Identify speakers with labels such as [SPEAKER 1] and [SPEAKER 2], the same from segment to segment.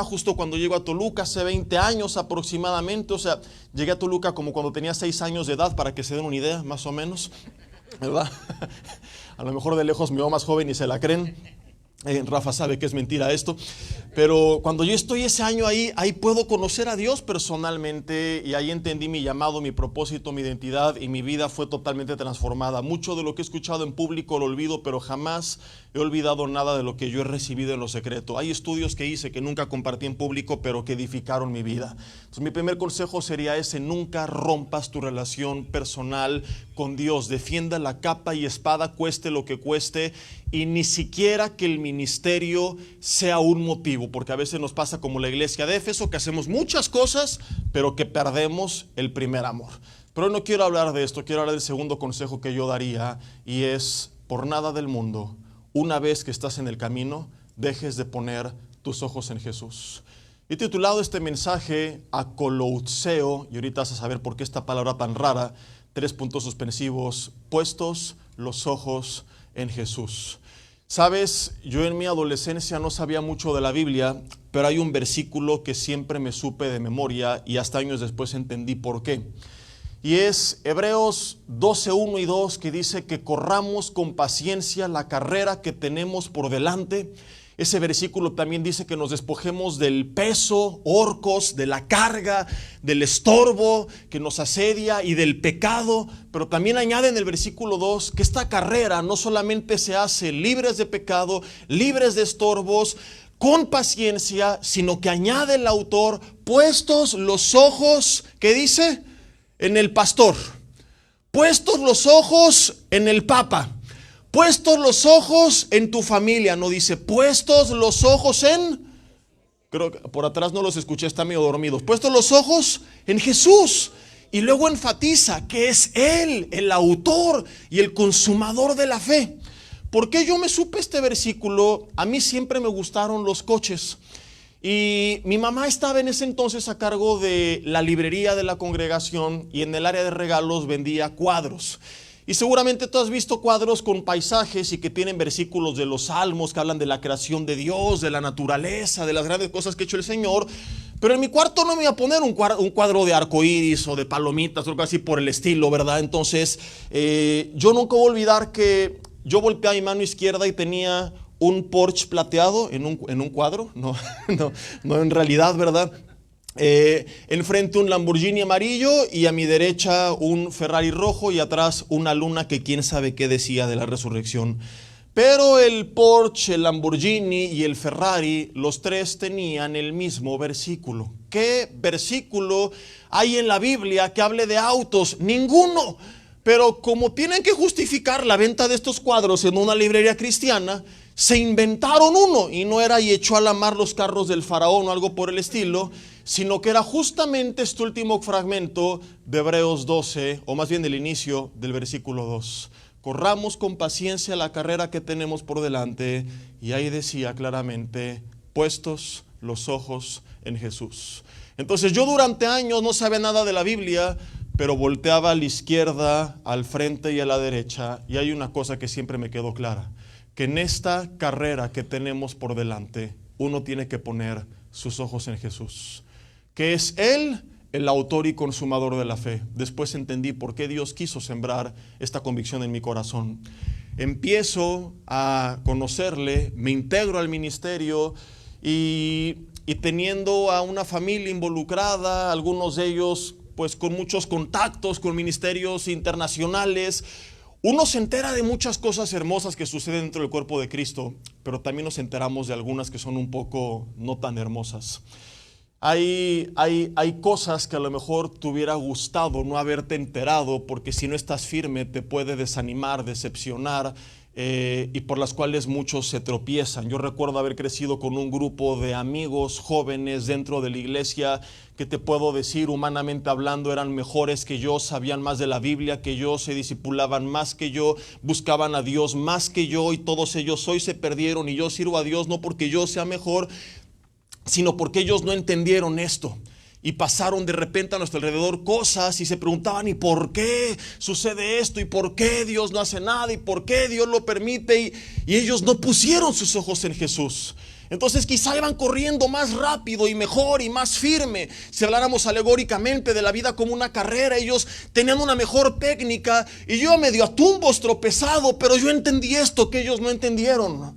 [SPEAKER 1] justo cuando llego a Toluca, hace 20 años aproximadamente. O sea, llegué a Toluca como cuando tenía 6 años de edad, para que se den una idea, más o menos, ¿verdad? A lo mejor de lejos me veo más joven y se la creen. Rafa sabe que es mentira esto, pero cuando yo estoy ese año ahí puedo conocer a Dios personalmente, y ahí entendí mi llamado, mi propósito, mi identidad, y mi vida fue totalmente transformada. Mucho de lo que he escuchado en público lo olvido, pero jamás he olvidado nada de lo que yo he recibido en lo secreto. Hay estudios que hice que nunca compartí en público, pero que edificaron mi vida. Entonces mi primer consejo sería ese: nunca rompas tu relación personal con Dios. Defienda la capa y espada, cueste lo que cueste, y ni siquiera que el ministerio sea un motivo, porque a veces nos pasa como la iglesia de Éfeso, que hacemos muchas cosas, pero que perdemos el primer amor. Pero no quiero hablar de esto, quiero hablar del segundo consejo que yo daría, y es: por nada del mundo, una vez que estás en el camino, dejes de poner tus ojos en Jesús. He titulado este mensaje Akoloutseo, y ahorita vas a saber por qué esta palabra tan rara. 3 puntos suspensivos: puestos los ojos en Jesús. Sabes, yo en mi adolescencia no sabía mucho de la Biblia, pero hay un versículo que siempre me supe de memoria, y hasta años después entendí por qué. Y es Hebreos 12, 1 y 2, que dice que corramos con paciencia la carrera que tenemos por delante. Ese versículo también dice que nos despojemos del peso, orcos, de la carga, del estorbo que nos asedia y del pecado. Pero también añade en el versículo 2 que esta carrera no solamente se hace libres de pecado, libres de estorbos, con paciencia, sino que añade el autor, puestos los ojos, ¿qué dice? En el pastor, puestos los ojos en el papa, puestos los ojos en tu familia. No dice puestos los ojos en, creo que por atrás no los escuché, están medio dormidos. Puestos los ojos en Jesús. Y luego enfatiza que es Él el autor y el consumador de la fe. ¿Por qué yo me supe este versículo? A mí siempre me gustaron los coches. Y mi mamá estaba en ese entonces a cargo de la librería de la congregación, y en el área de regalos vendía cuadros. Y seguramente tú has visto cuadros con paisajes y que tienen versículos de los salmos que hablan de la creación de Dios, de la naturaleza, de las grandes cosas que ha hecho el Señor. Pero en mi cuarto no me iba a poner un cuadro de arcoíris o de palomitas o algo así por el estilo, ¿verdad? Entonces yo nunca voy a olvidar que yo volteé a mi mano izquierda y tenía un Porsche plateado en un cuadro, no en realidad, ¿verdad? Enfrente un Lamborghini amarillo, y a mi derecha un Ferrari rojo, y atrás una luna que quién sabe qué decía de la resurrección. Pero el Porsche, el Lamborghini y el Ferrari, los tres tenían el mismo versículo. ¿Qué versículo hay en la Biblia que hable de autos? Ninguno. Pero como tienen que justificar la venta de estos cuadros en una librería cristiana, se inventaron uno, y no era "y echó a la mar los carros del faraón" o algo por el estilo, sino que era justamente este último fragmento de Hebreos 12, o más bien del inicio del versículo 2. Corramos con paciencia la carrera que tenemos por delante, y ahí decía claramente, puestos los ojos en Jesús. Entonces yo durante años no sabía nada de la Biblia, pero volteaba a la izquierda, al frente y a la derecha, y hay una cosa que siempre me quedó clara: que en esta carrera que tenemos por delante, uno tiene que poner sus ojos en Jesús, que es Él el autor y consumador de la fe. Después entendí por qué Dios quiso sembrar esta convicción en mi corazón. Empiezo a conocerle, me integro al ministerio, y teniendo a una familia involucrada, algunos de ellos pues con muchos contactos con ministerios internacionales, uno se entera de muchas cosas hermosas que suceden dentro del cuerpo de Cristo, pero también nos enteramos de algunas que son un poco no tan hermosas. Hay cosas que a lo mejor te hubiera gustado no haberte enterado, porque si no estás firme te puede desanimar, decepcionar, y por las cuales muchos se tropiezan. Yo recuerdo haber crecido con un grupo de amigos jóvenes dentro de la iglesia que, te puedo decir, humanamente hablando, eran mejores que yo, sabían más de la Biblia que yo, se discipulaban más que yo, buscaban a Dios más que yo, y todos ellos hoy se perdieron, y yo sirvo a Dios no porque yo sea mejor, sino porque ellos no entendieron esto. Y pasaron de repente a nuestro alrededor cosas, y se preguntaban: ¿y por qué sucede esto? ¿Y por qué Dios no hace nada? ¿Y por qué Dios lo permite? Y ellos no pusieron sus ojos en Jesús. Entonces quizá iban corriendo más rápido y mejor y más firme. Si habláramos alegóricamente de la vida como una carrera, ellos tenían una mejor técnica y yo medio a tumbos tropezado, pero yo entendí esto que ellos no entendieron.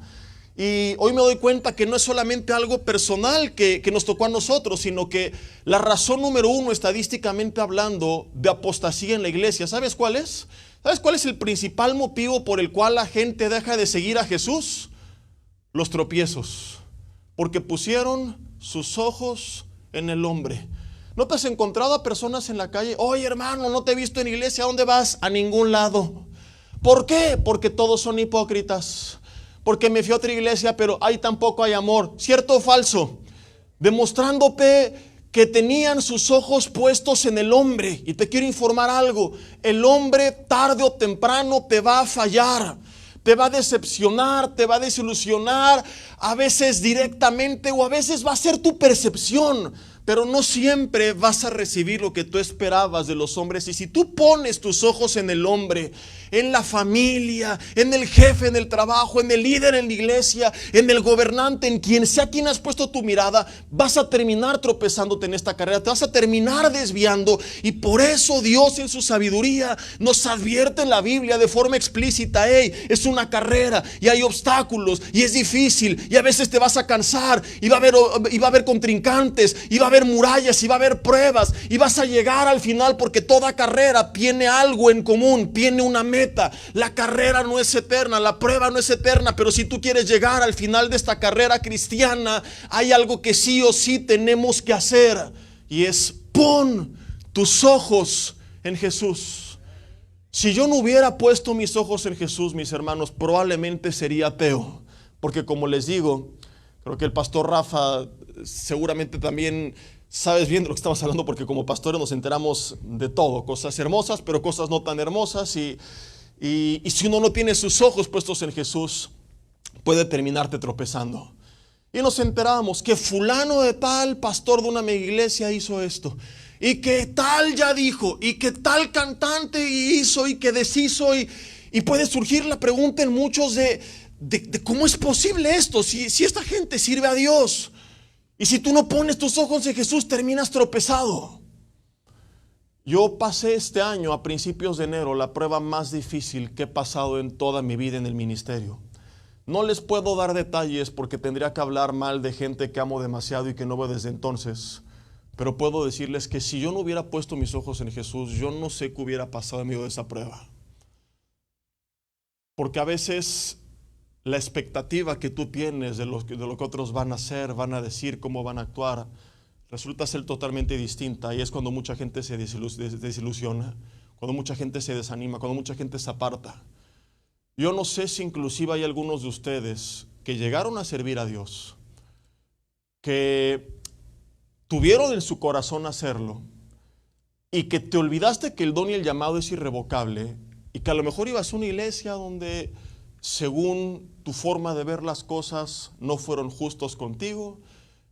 [SPEAKER 1] Y hoy me doy cuenta que no es solamente algo personal que nos tocó a nosotros, sino que la razón número uno, estadísticamente hablando, de apostasía en la iglesia, ¿sabes cuál es? ¿Sabes cuál es el principal motivo por el cual la gente deja de seguir a Jesús? Los tropiezos. Porque pusieron sus ojos en el hombre. ¿No te has encontrado a personas en la calle? Oye, hermano, no te he visto en iglesia. ¿A dónde vas? A ningún lado. ¿Por qué? Porque todos son hipócritas. Porque me fui a otra iglesia, pero ahí tampoco hay amor. ¿Cierto o falso? Demostrándote que tenían sus ojos puestos en el hombre. Y te quiero informar algo. El hombre tarde o temprano te va a fallar. Te va a decepcionar, te va a desilusionar, a veces directamente o a veces va a ser tu percepción, pero no siempre vas a recibir lo que tú esperabas de los hombres. Y si tú pones tus ojos en el hombre, en la familia, en el jefe, en el trabajo, en el líder en la iglesia, en el gobernante, en quien sea quien has puesto tu mirada, vas a terminar tropezándote en esta carrera, te vas a terminar desviando. Y por eso Dios en su sabiduría nos advierte en la Biblia de forma explícita: hey, es una carrera y hay obstáculos y es difícil y a veces te vas a cansar y va a haber contrincantes y va a haber murallas y va a haber pruebas y vas a llegar al final, porque toda carrera tiene algo en común, tiene una meta. La carrera no es eterna, la prueba no es eterna, pero si tú quieres llegar al final de esta carrera cristiana, hay algo que sí o sí tenemos que hacer, y es: pon tus ojos en Jesús. Si yo no hubiera puesto mis ojos en Jesús, mis hermanos, probablemente sería ateo, porque como les digo, creo que el pastor Rafa seguramente también sabes bien de lo que estamos hablando, porque como pastores nos enteramos de todo, cosas hermosas, pero cosas no tan hermosas, y si uno no tiene sus ojos puestos en Jesús, puede terminarte tropezando. Y nos enteramos que fulano de tal, pastor de una mega iglesia, hizo esto, y que tal ya dijo, y que tal cantante hizo, y que deshizo, y puede surgir la pregunta en muchos de cómo es posible esto, si esta gente sirve a Dios. Y si tú no pones tus ojos en Jesús, terminas tropezado. Yo pasé este año, a principios de enero, la prueba más difícil que he pasado en toda mi vida en el ministerio. No les puedo dar detalles porque tendría que hablar mal de gente que amo demasiado y que no veo desde entonces. Pero puedo decirles que si yo no hubiera puesto mis ojos en Jesús, yo no sé qué hubiera pasado en medio de esa prueba. Porque a veces la expectativa que tú tienes de lo que otros van a hacer, van a decir, cómo van a actuar, resulta ser totalmente distinta. Y es cuando mucha gente se desilusiona, cuando mucha gente se desanima, cuando mucha gente se aparta. Yo no sé si inclusive hay algunos de ustedes que llegaron a servir a Dios, que tuvieron en su corazón hacerlo, y que te olvidaste que el don y el llamado es irrevocable, y que a lo mejor ibas a una iglesia donde, según tu forma de ver las cosas, no fueron justos contigo,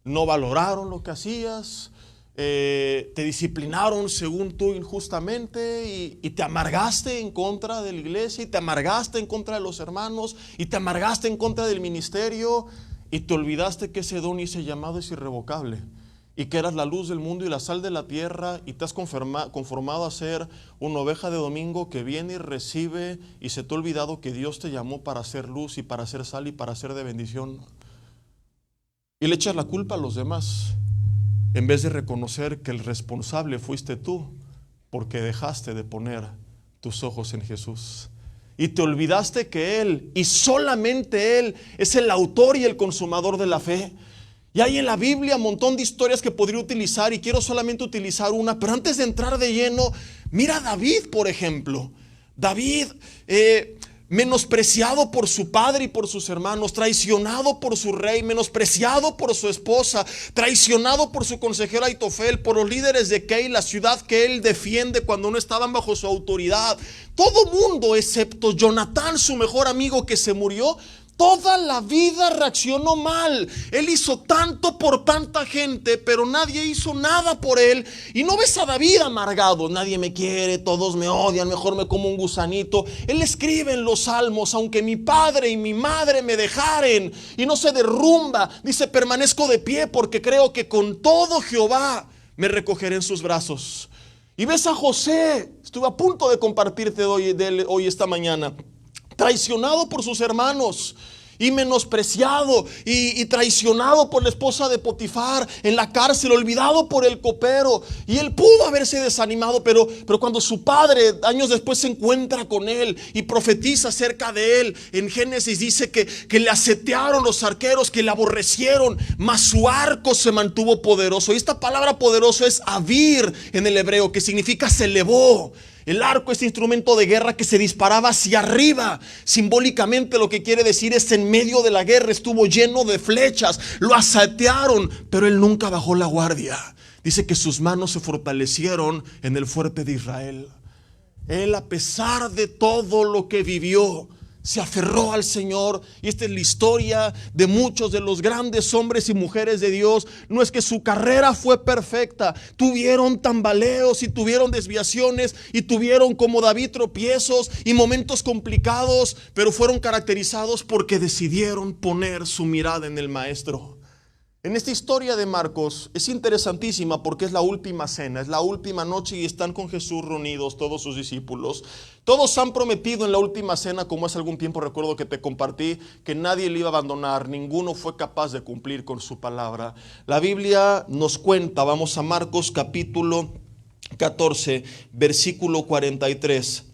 [SPEAKER 1] no valoraron lo que hacías, te disciplinaron según tú injustamente, y te amargaste en contra de la iglesia, y te amargaste en contra de los hermanos, y te amargaste en contra del ministerio, y te olvidaste que ese don y ese llamado es irrevocable, y que eras la luz del mundo y la sal de la tierra, y te has conformado a ser una oveja de domingo que viene y recibe, y se te ha olvidado que Dios te llamó para hacer luz y para hacer sal y para hacer de bendición. Y le echas la culpa a los demás, en vez de reconocer que el responsable fuiste tú, porque dejaste de poner tus ojos en Jesús. Y te olvidaste que Él, y solamente Él, es el autor y el consumador de la fe. Y hay en la Biblia un montón de historias que podría utilizar, y quiero solamente utilizar una. Pero antes de entrar de lleno, mira a David, por ejemplo. David, menospreciado por su padre y por sus hermanos, traicionado por su rey, menospreciado por su esposa, traicionado por su consejero Aitofel, por los líderes de Kei, la ciudad que él defiende cuando no estaban bajo su autoridad. Todo mundo excepto Jonatán, su mejor amigo que se murió, Toda la vida reaccionó mal. Él hizo tanto por tanta gente, pero nadie hizo nada por él. Y no ves a David amargado: nadie me quiere, todos me odian, mejor me como un gusanito. Él escribe en los salmos: aunque mi padre y mi madre me dejaren. Y no se derrumba, dice: permanezco de pie porque creo que con todo Jehová me recogeré en sus brazos. Y ves a José, estuve a punto de compartirte de él hoy esta mañana, traicionado por sus hermanos y menospreciado y traicionado por la esposa de Potifar, en la cárcel, olvidado por el copero. Y él pudo haberse desanimado, pero cuando su padre años después se encuentra con él y profetiza acerca de él, en Génesis dice que le asetearon los arqueros, que le aborrecieron, mas su arco se mantuvo poderoso. Y esta palabra poderoso es avir en el hebreo, que significa se elevó. El arco es instrumento de guerra que se disparaba hacia arriba. Simbólicamente lo que quiere decir es: en medio de la guerra estuvo lleno de flechas, lo asaetearon, pero él nunca bajó la guardia. Dice que sus manos se fortalecieron en el fuerte de Israel. Él, a pesar de todo lo que vivió, se aferró al Señor. Y esta es la historia de muchos de los grandes hombres y mujeres de Dios. No es que su carrera fue perfecta, tuvieron tambaleos y tuvieron desviaciones y tuvieron, como David, tropiezos y momentos complicados, pero fueron caracterizados porque decidieron poner su mirada en el Maestro. En esta historia de Marcos es interesantísima porque es la última cena, es la última noche y están con Jesús reunidos todos sus discípulos. Todos han prometido en la última cena, como hace algún tiempo recuerdo que te compartí, que nadie le iba a abandonar, ninguno fue capaz de cumplir con su palabra. La Biblia nos cuenta, vamos a Marcos capítulo 14, versículo 43.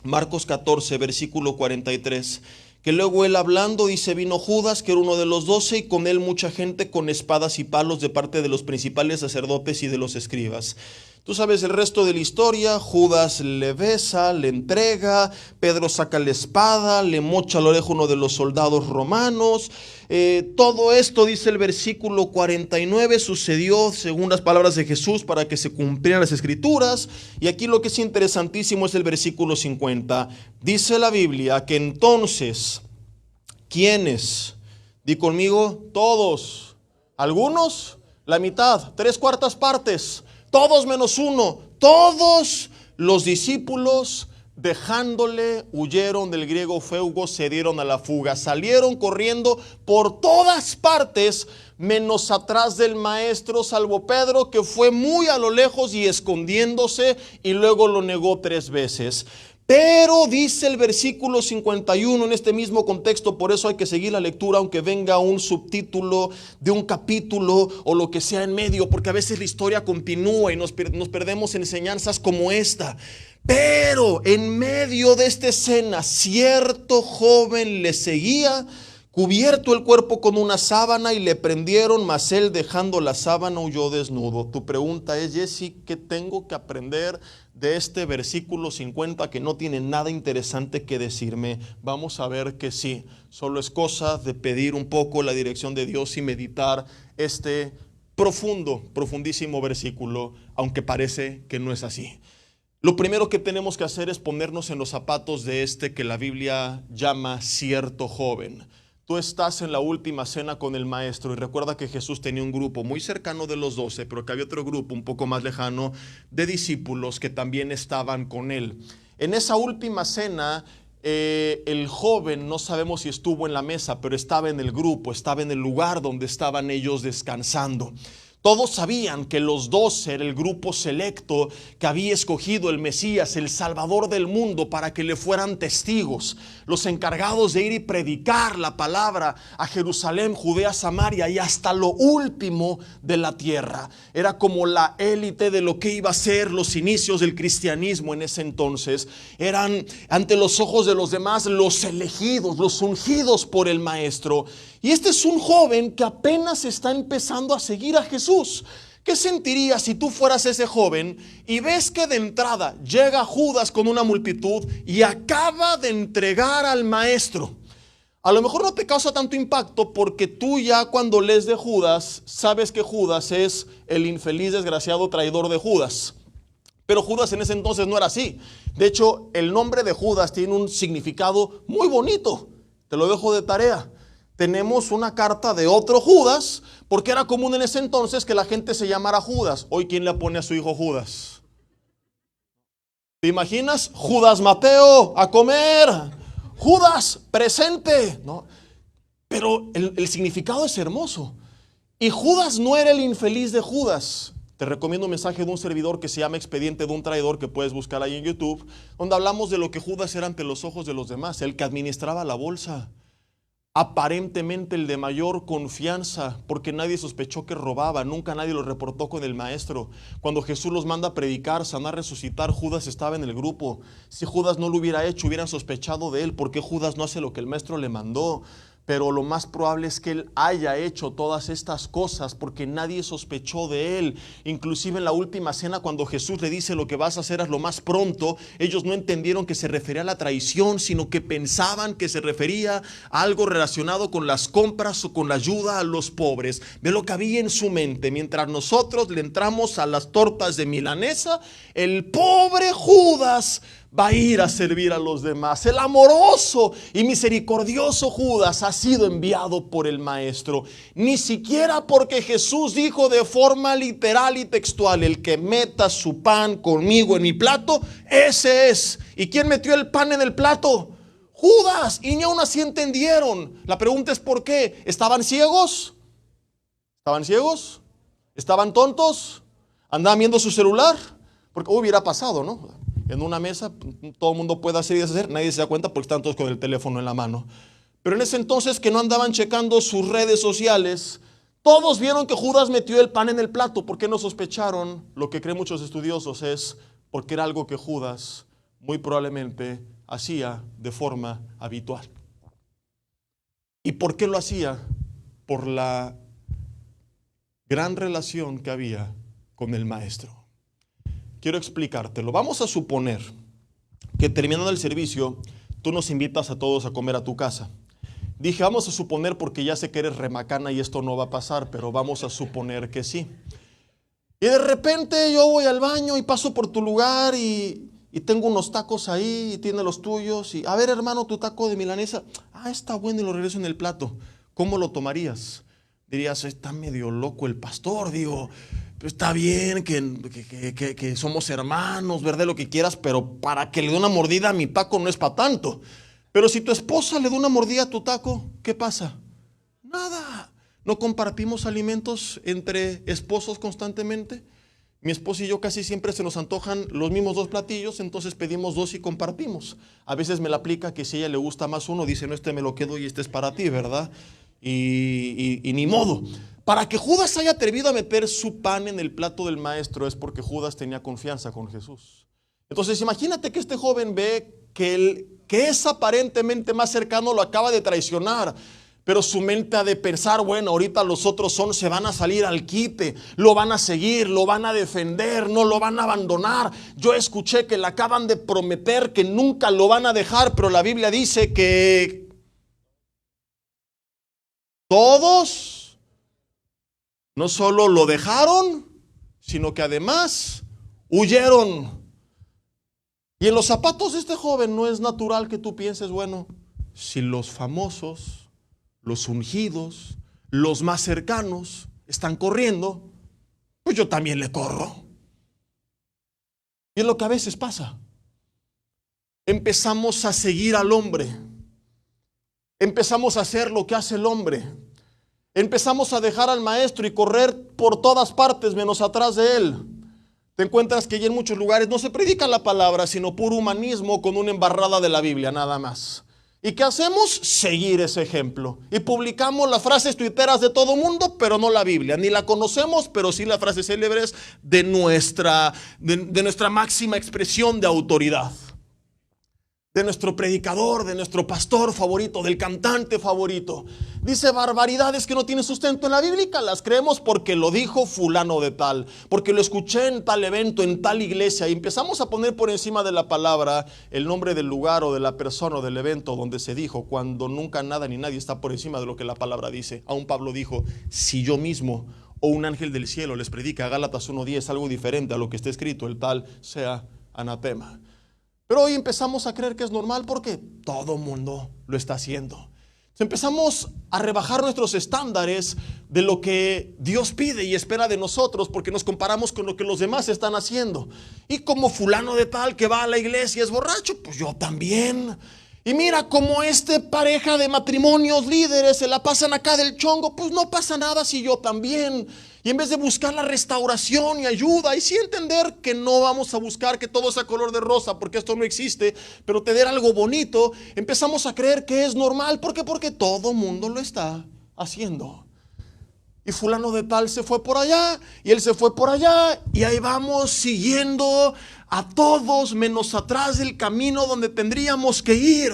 [SPEAKER 1] Marcos 14, versículo 43. Que luego él hablando dice: vino Judas, que era uno de los 12, y con él mucha gente con espadas y palos de parte de los principales sacerdotes y de los escribas. Tú sabes el resto de la historia. Judas le besa, le entrega, Pedro saca la espada, le mocha la oreja uno de los soldados romanos. Todo esto, dice el versículo 49, sucedió según las palabras de Jesús para que se cumplieran las escrituras. Y aquí lo que es interesantísimo es el versículo 50. Dice la Biblia que entonces, ¿quiénes? Di conmigo: todos. Algunos, la mitad, 3/4 partes. Todos menos uno. Todos los discípulos, dejándole, huyeron. Del griego feugo, se dieron a la fuga. Salieron corriendo por todas partes, menos atrás del Maestro, salvo Pedro, que fue muy a lo lejos y escondiéndose, y luego lo negó 3 veces. Pero dice el versículo 51 en este mismo contexto, por eso hay que seguir la lectura aunque venga un subtítulo de un capítulo o lo que sea en medio, porque a veces la historia continúa y nos perdemos enseñanzas como esta. Pero en medio de esta escena, cierto joven le seguía, cubierto el cuerpo con una sábana, y le prendieron, mas él, dejando la sábana, huyó desnudo. Tu pregunta es: Jesse, ¿qué tengo que aprender de este versículo 50 que no tiene nada interesante que decirme? Vamos a ver que sí, solo es cosa de pedir un poco la dirección de Dios y meditar este profundísimo versículo, aunque parece que no es así. Lo primero que tenemos que hacer es ponernos en los zapatos de este que la Biblia llama cierto joven. Tú estás en la última cena con el Maestro, y recuerda que Jesús tenía un grupo muy cercano de los 12, pero que había otro grupo un poco más lejano de discípulos que también estaban con él. En esa última cena, el joven, no sabemos si estuvo en la mesa, pero estaba en el grupo, estaba en el lugar donde estaban ellos descansando. Todos sabían que los 12 era el grupo selecto que había escogido el Mesías, el Salvador del mundo, para que le fueran testigos, los encargados de ir y predicar la palabra a Jerusalén, Judea, Samaria y hasta lo último de la tierra. Era como la élite de lo que iba a ser los inicios del cristianismo en ese entonces. Eran ante los ojos de los demás los elegidos, los ungidos por el Maestro. Y este es un joven que apenas está empezando a seguir a Jesús. ¿Qué sentirías si tú fueras ese joven y ves que de entrada llega Judas con una multitud y acaba de entregar al Maestro? A lo mejor no te causa tanto impacto porque tú ya cuando lees de Judas sabes que Judas es el infeliz, desgraciado traidor de Judas. Pero Judas en ese entonces no era así. De hecho, el nombre de Judas tiene un significado muy bonito. Te lo dejo de tarea. Tenemos una carta de otro Judas, porque era común en ese entonces que la gente se llamara Judas. Hoy, ¿quién le pone a su hijo Judas? ¿Te imaginas? Judas Mateo, a comer. Judas, presente. ¿No? Pero el significado es hermoso. Y Judas no era el infeliz de Judas. Te recomiendo un mensaje de un servidor que se llama Expediente de un Traidor, que puedes buscar ahí en YouTube, donde hablamos de lo que Judas era ante los ojos de los demás, el que administraba la bolsa. Aparentemente el de mayor confianza, porque nadie sospechó que robaba, nunca nadie lo reportó con el maestro. Cuando Jesús los manda a predicar, sanar, resucitar, Judas estaba en el grupo. Si Judas no lo hubiera hecho, hubieran sospechado de él, porque Judas no hace lo que el maestro le mandó. Pero lo más probable es que él haya hecho todas estas cosas porque nadie sospechó de él. Inclusive en la última cena, cuando Jesús le dice lo que vas a hacer hazlo más pronto, ellos no entendieron que se refería a la traición, sino que pensaban que se refería a algo relacionado con las compras o con la ayuda a los pobres. Ve lo que había en su mente. Mientras nosotros le entramos a las tortas de milanesa, el pobre Judas va a ir a servir a los demás. El amoroso y misericordioso Judas ha sido enviado por el maestro. Ni siquiera porque Jesús dijo de forma literal y textual: el que meta su pan conmigo en mi plato, ese es. ¿Y quién metió el pan en el plato? Judas. Y ni aún así entendieron. La pregunta es ¿por qué? ¿Estaban ciegos? ¿Estaban ciegos? ¿Estaban tontos? ¿Andaban viendo su celular? Porque hubiera pasado, ¿no? En una mesa todo el mundo puede hacer y deshacer, nadie se da cuenta porque están todos con el teléfono en la mano. Pero en ese entonces, que no andaban checando sus redes sociales, todos vieron que Judas metió el pan en el plato. ¿Por qué no sospecharon? Lo que creen muchos estudiosos es porque era algo que Judas muy probablemente hacía de forma habitual. ¿Y por qué lo hacía? Por la gran relación que había con el maestro. Quiero explicártelo. Vamos a suponer que terminando el servicio, tú nos invitas a todos a comer a tu casa. Dije, vamos a suponer porque ya sé que eres remacana y esto no va a pasar, pero vamos a suponer que sí. Y de repente yo voy al baño y paso por tu lugar y tengo unos tacos ahí y tiene los tuyos. Y a ver, hermano, tu taco de milanesa. Ah, está bueno, y lo regreso en el plato. ¿Cómo lo tomarías? Dirías, está medio loco el pastor, digo. Está bien que somos hermanos, ¿verdad? Lo que quieras, pero para que le dé una mordida a mi taco no es para tanto. Pero si tu esposa le da una mordida a tu taco, ¿qué pasa? Nada. ¿No compartimos alimentos entre esposos constantemente? Mi esposa y yo casi siempre se nos antojan los mismos dos platillos, entonces pedimos dos y compartimos. A veces me la aplica que si a ella le gusta más uno, dice, no, este me lo quedo y este es para ti, ¿verdad? Y ni modo. Para que Judas haya atrevido a meter su pan en el plato del maestro es porque Judas tenía confianza con Jesús. Entonces imagínate que este joven ve que el que es aparentemente más cercano lo acaba de traicionar, pero su mente ha de pensar, bueno, ahorita los otros se van a salir al quite, lo van a seguir, lo van a defender, no lo van a abandonar. Yo escuché que le acaban de prometer que nunca lo van a dejar, pero la Biblia dice que todos no solo lo dejaron, sino que además huyeron. Y en los zapatos de este joven no es natural que tú pienses, bueno, si los famosos, los ungidos, los más cercanos están corriendo, pues yo también le corro. Y es lo que a veces pasa. Empezamos a seguir al hombre. Empezamos a hacer lo que hace el hombre. Empezamos a dejar al maestro y correr por todas partes menos atrás de él. Te encuentras que ya en muchos lugares no se predica la palabra, sino puro humanismo con una embarrada de la Biblia, nada más. ¿Y qué hacemos? Seguir ese ejemplo. Y publicamos las frases tuiteras de todo mundo, pero no la Biblia. Ni la conocemos, pero sí las frases célebres de nuestra máxima expresión de autoridad. De nuestro predicador, de nuestro pastor favorito, del cantante favorito. Dice barbaridades que no tienen sustento en la Biblia, las creemos porque lo dijo fulano de tal, porque lo escuché en tal evento, en tal iglesia, y empezamos a poner por encima de la palabra el nombre del lugar o de la persona o del evento donde se dijo, cuando nunca nada ni nadie está por encima de lo que la palabra dice. Aún Pablo dijo, si yo mismo o un ángel del cielo les predica, Gálatas 1:10, algo diferente a lo que está escrito, el tal sea anatema. Pero hoy empezamos a creer que es normal porque todo mundo lo está haciendo. Empezamos a rebajar nuestros estándares de lo que Dios pide y espera de nosotros, porque nos comparamos con lo que los demás están haciendo. Y como fulano de tal que va a la iglesia es borracho, pues yo también. Y mira, como pareja de matrimonios líderes se la pasan acá del chongo, pues no pasa nada si yo también. Y en vez de buscar la restauración y ayuda, y sí entender que no vamos a buscar que todo sea color de rosa, porque esto no existe, pero tener algo bonito, empezamos a creer que es normal. ¿Por qué? Porque todo mundo lo está haciendo. Y fulano de tal se fue por allá, y él se fue por allá, y ahí vamos siguiendo a todos menos atrás del camino donde tendríamos que ir.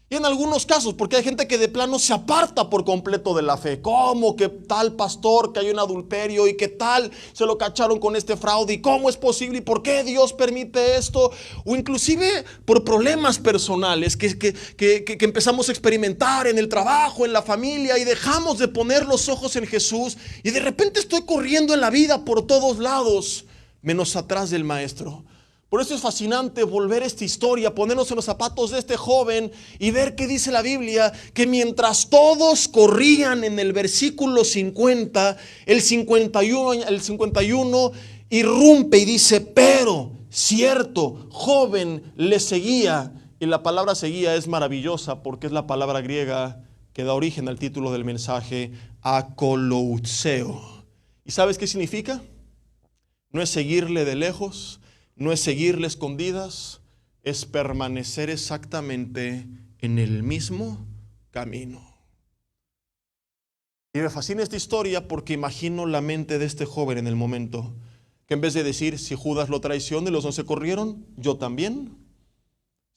[SPEAKER 1] Y en algunos casos, porque hay gente que de plano se aparta por completo de la fe. ¿Cómo que tal pastor cayó en adulterio? ¿Y qué tal se lo cacharon con este fraude? ¿Y cómo es posible? ¿Y por qué Dios permite esto? O inclusive por problemas personales que empezamos a experimentar en el trabajo, en la familia, y dejamos de poner los ojos en Jesús. Y de repente estoy corriendo en la vida por todos lados, menos atrás del Maestro. Por eso es fascinante volver esta historia, ponernos en los zapatos de este joven y ver qué dice la Biblia, que mientras todos corrían en el versículo 50, el 51 irrumpe y dice, pero cierto joven le seguía. Y la palabra seguía es maravillosa porque es la palabra griega que da origen al título del mensaje, akoloutseo. ¿Y sabes qué significa? No es seguirle de lejos, no es seguirle escondidas, es permanecer exactamente en el mismo camino. Y me fascina esta historia porque imagino la mente de este joven en el momento, que en vez de decir, si Judas lo traiciona y los 11 corrieron, yo también.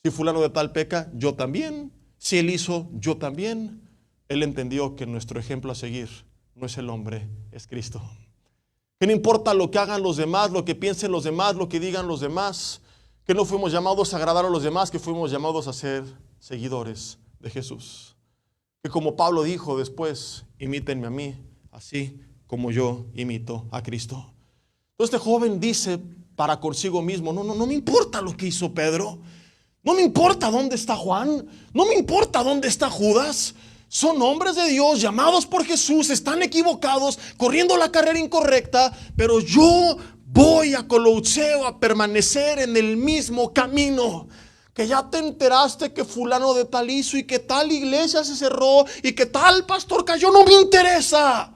[SPEAKER 1] Si fulano de tal peca, yo también. Si él hizo, yo también. Él entendió que nuestro ejemplo a seguir no es el hombre, es Cristo. Que no importa lo que hagan los demás, lo que piensen los demás, lo que digan los demás, que no fuimos llamados a agradar a los demás, que fuimos llamados a ser seguidores de Jesús. Que como Pablo dijo después, imítenme a mí, así como yo imito a Cristo. Entonces este joven dice para consigo mismo, no me importa lo que hizo Pedro, no me importa dónde está Juan, no me importa dónde está Judas. Son hombres de Dios, llamados por Jesús, están equivocados, corriendo la carrera incorrecta, pero yo voy a akoloutseo, a permanecer en el mismo camino. Que ya te enteraste que fulano de tal hizo y que tal iglesia se cerró y que tal pastor cayó, no me interesa.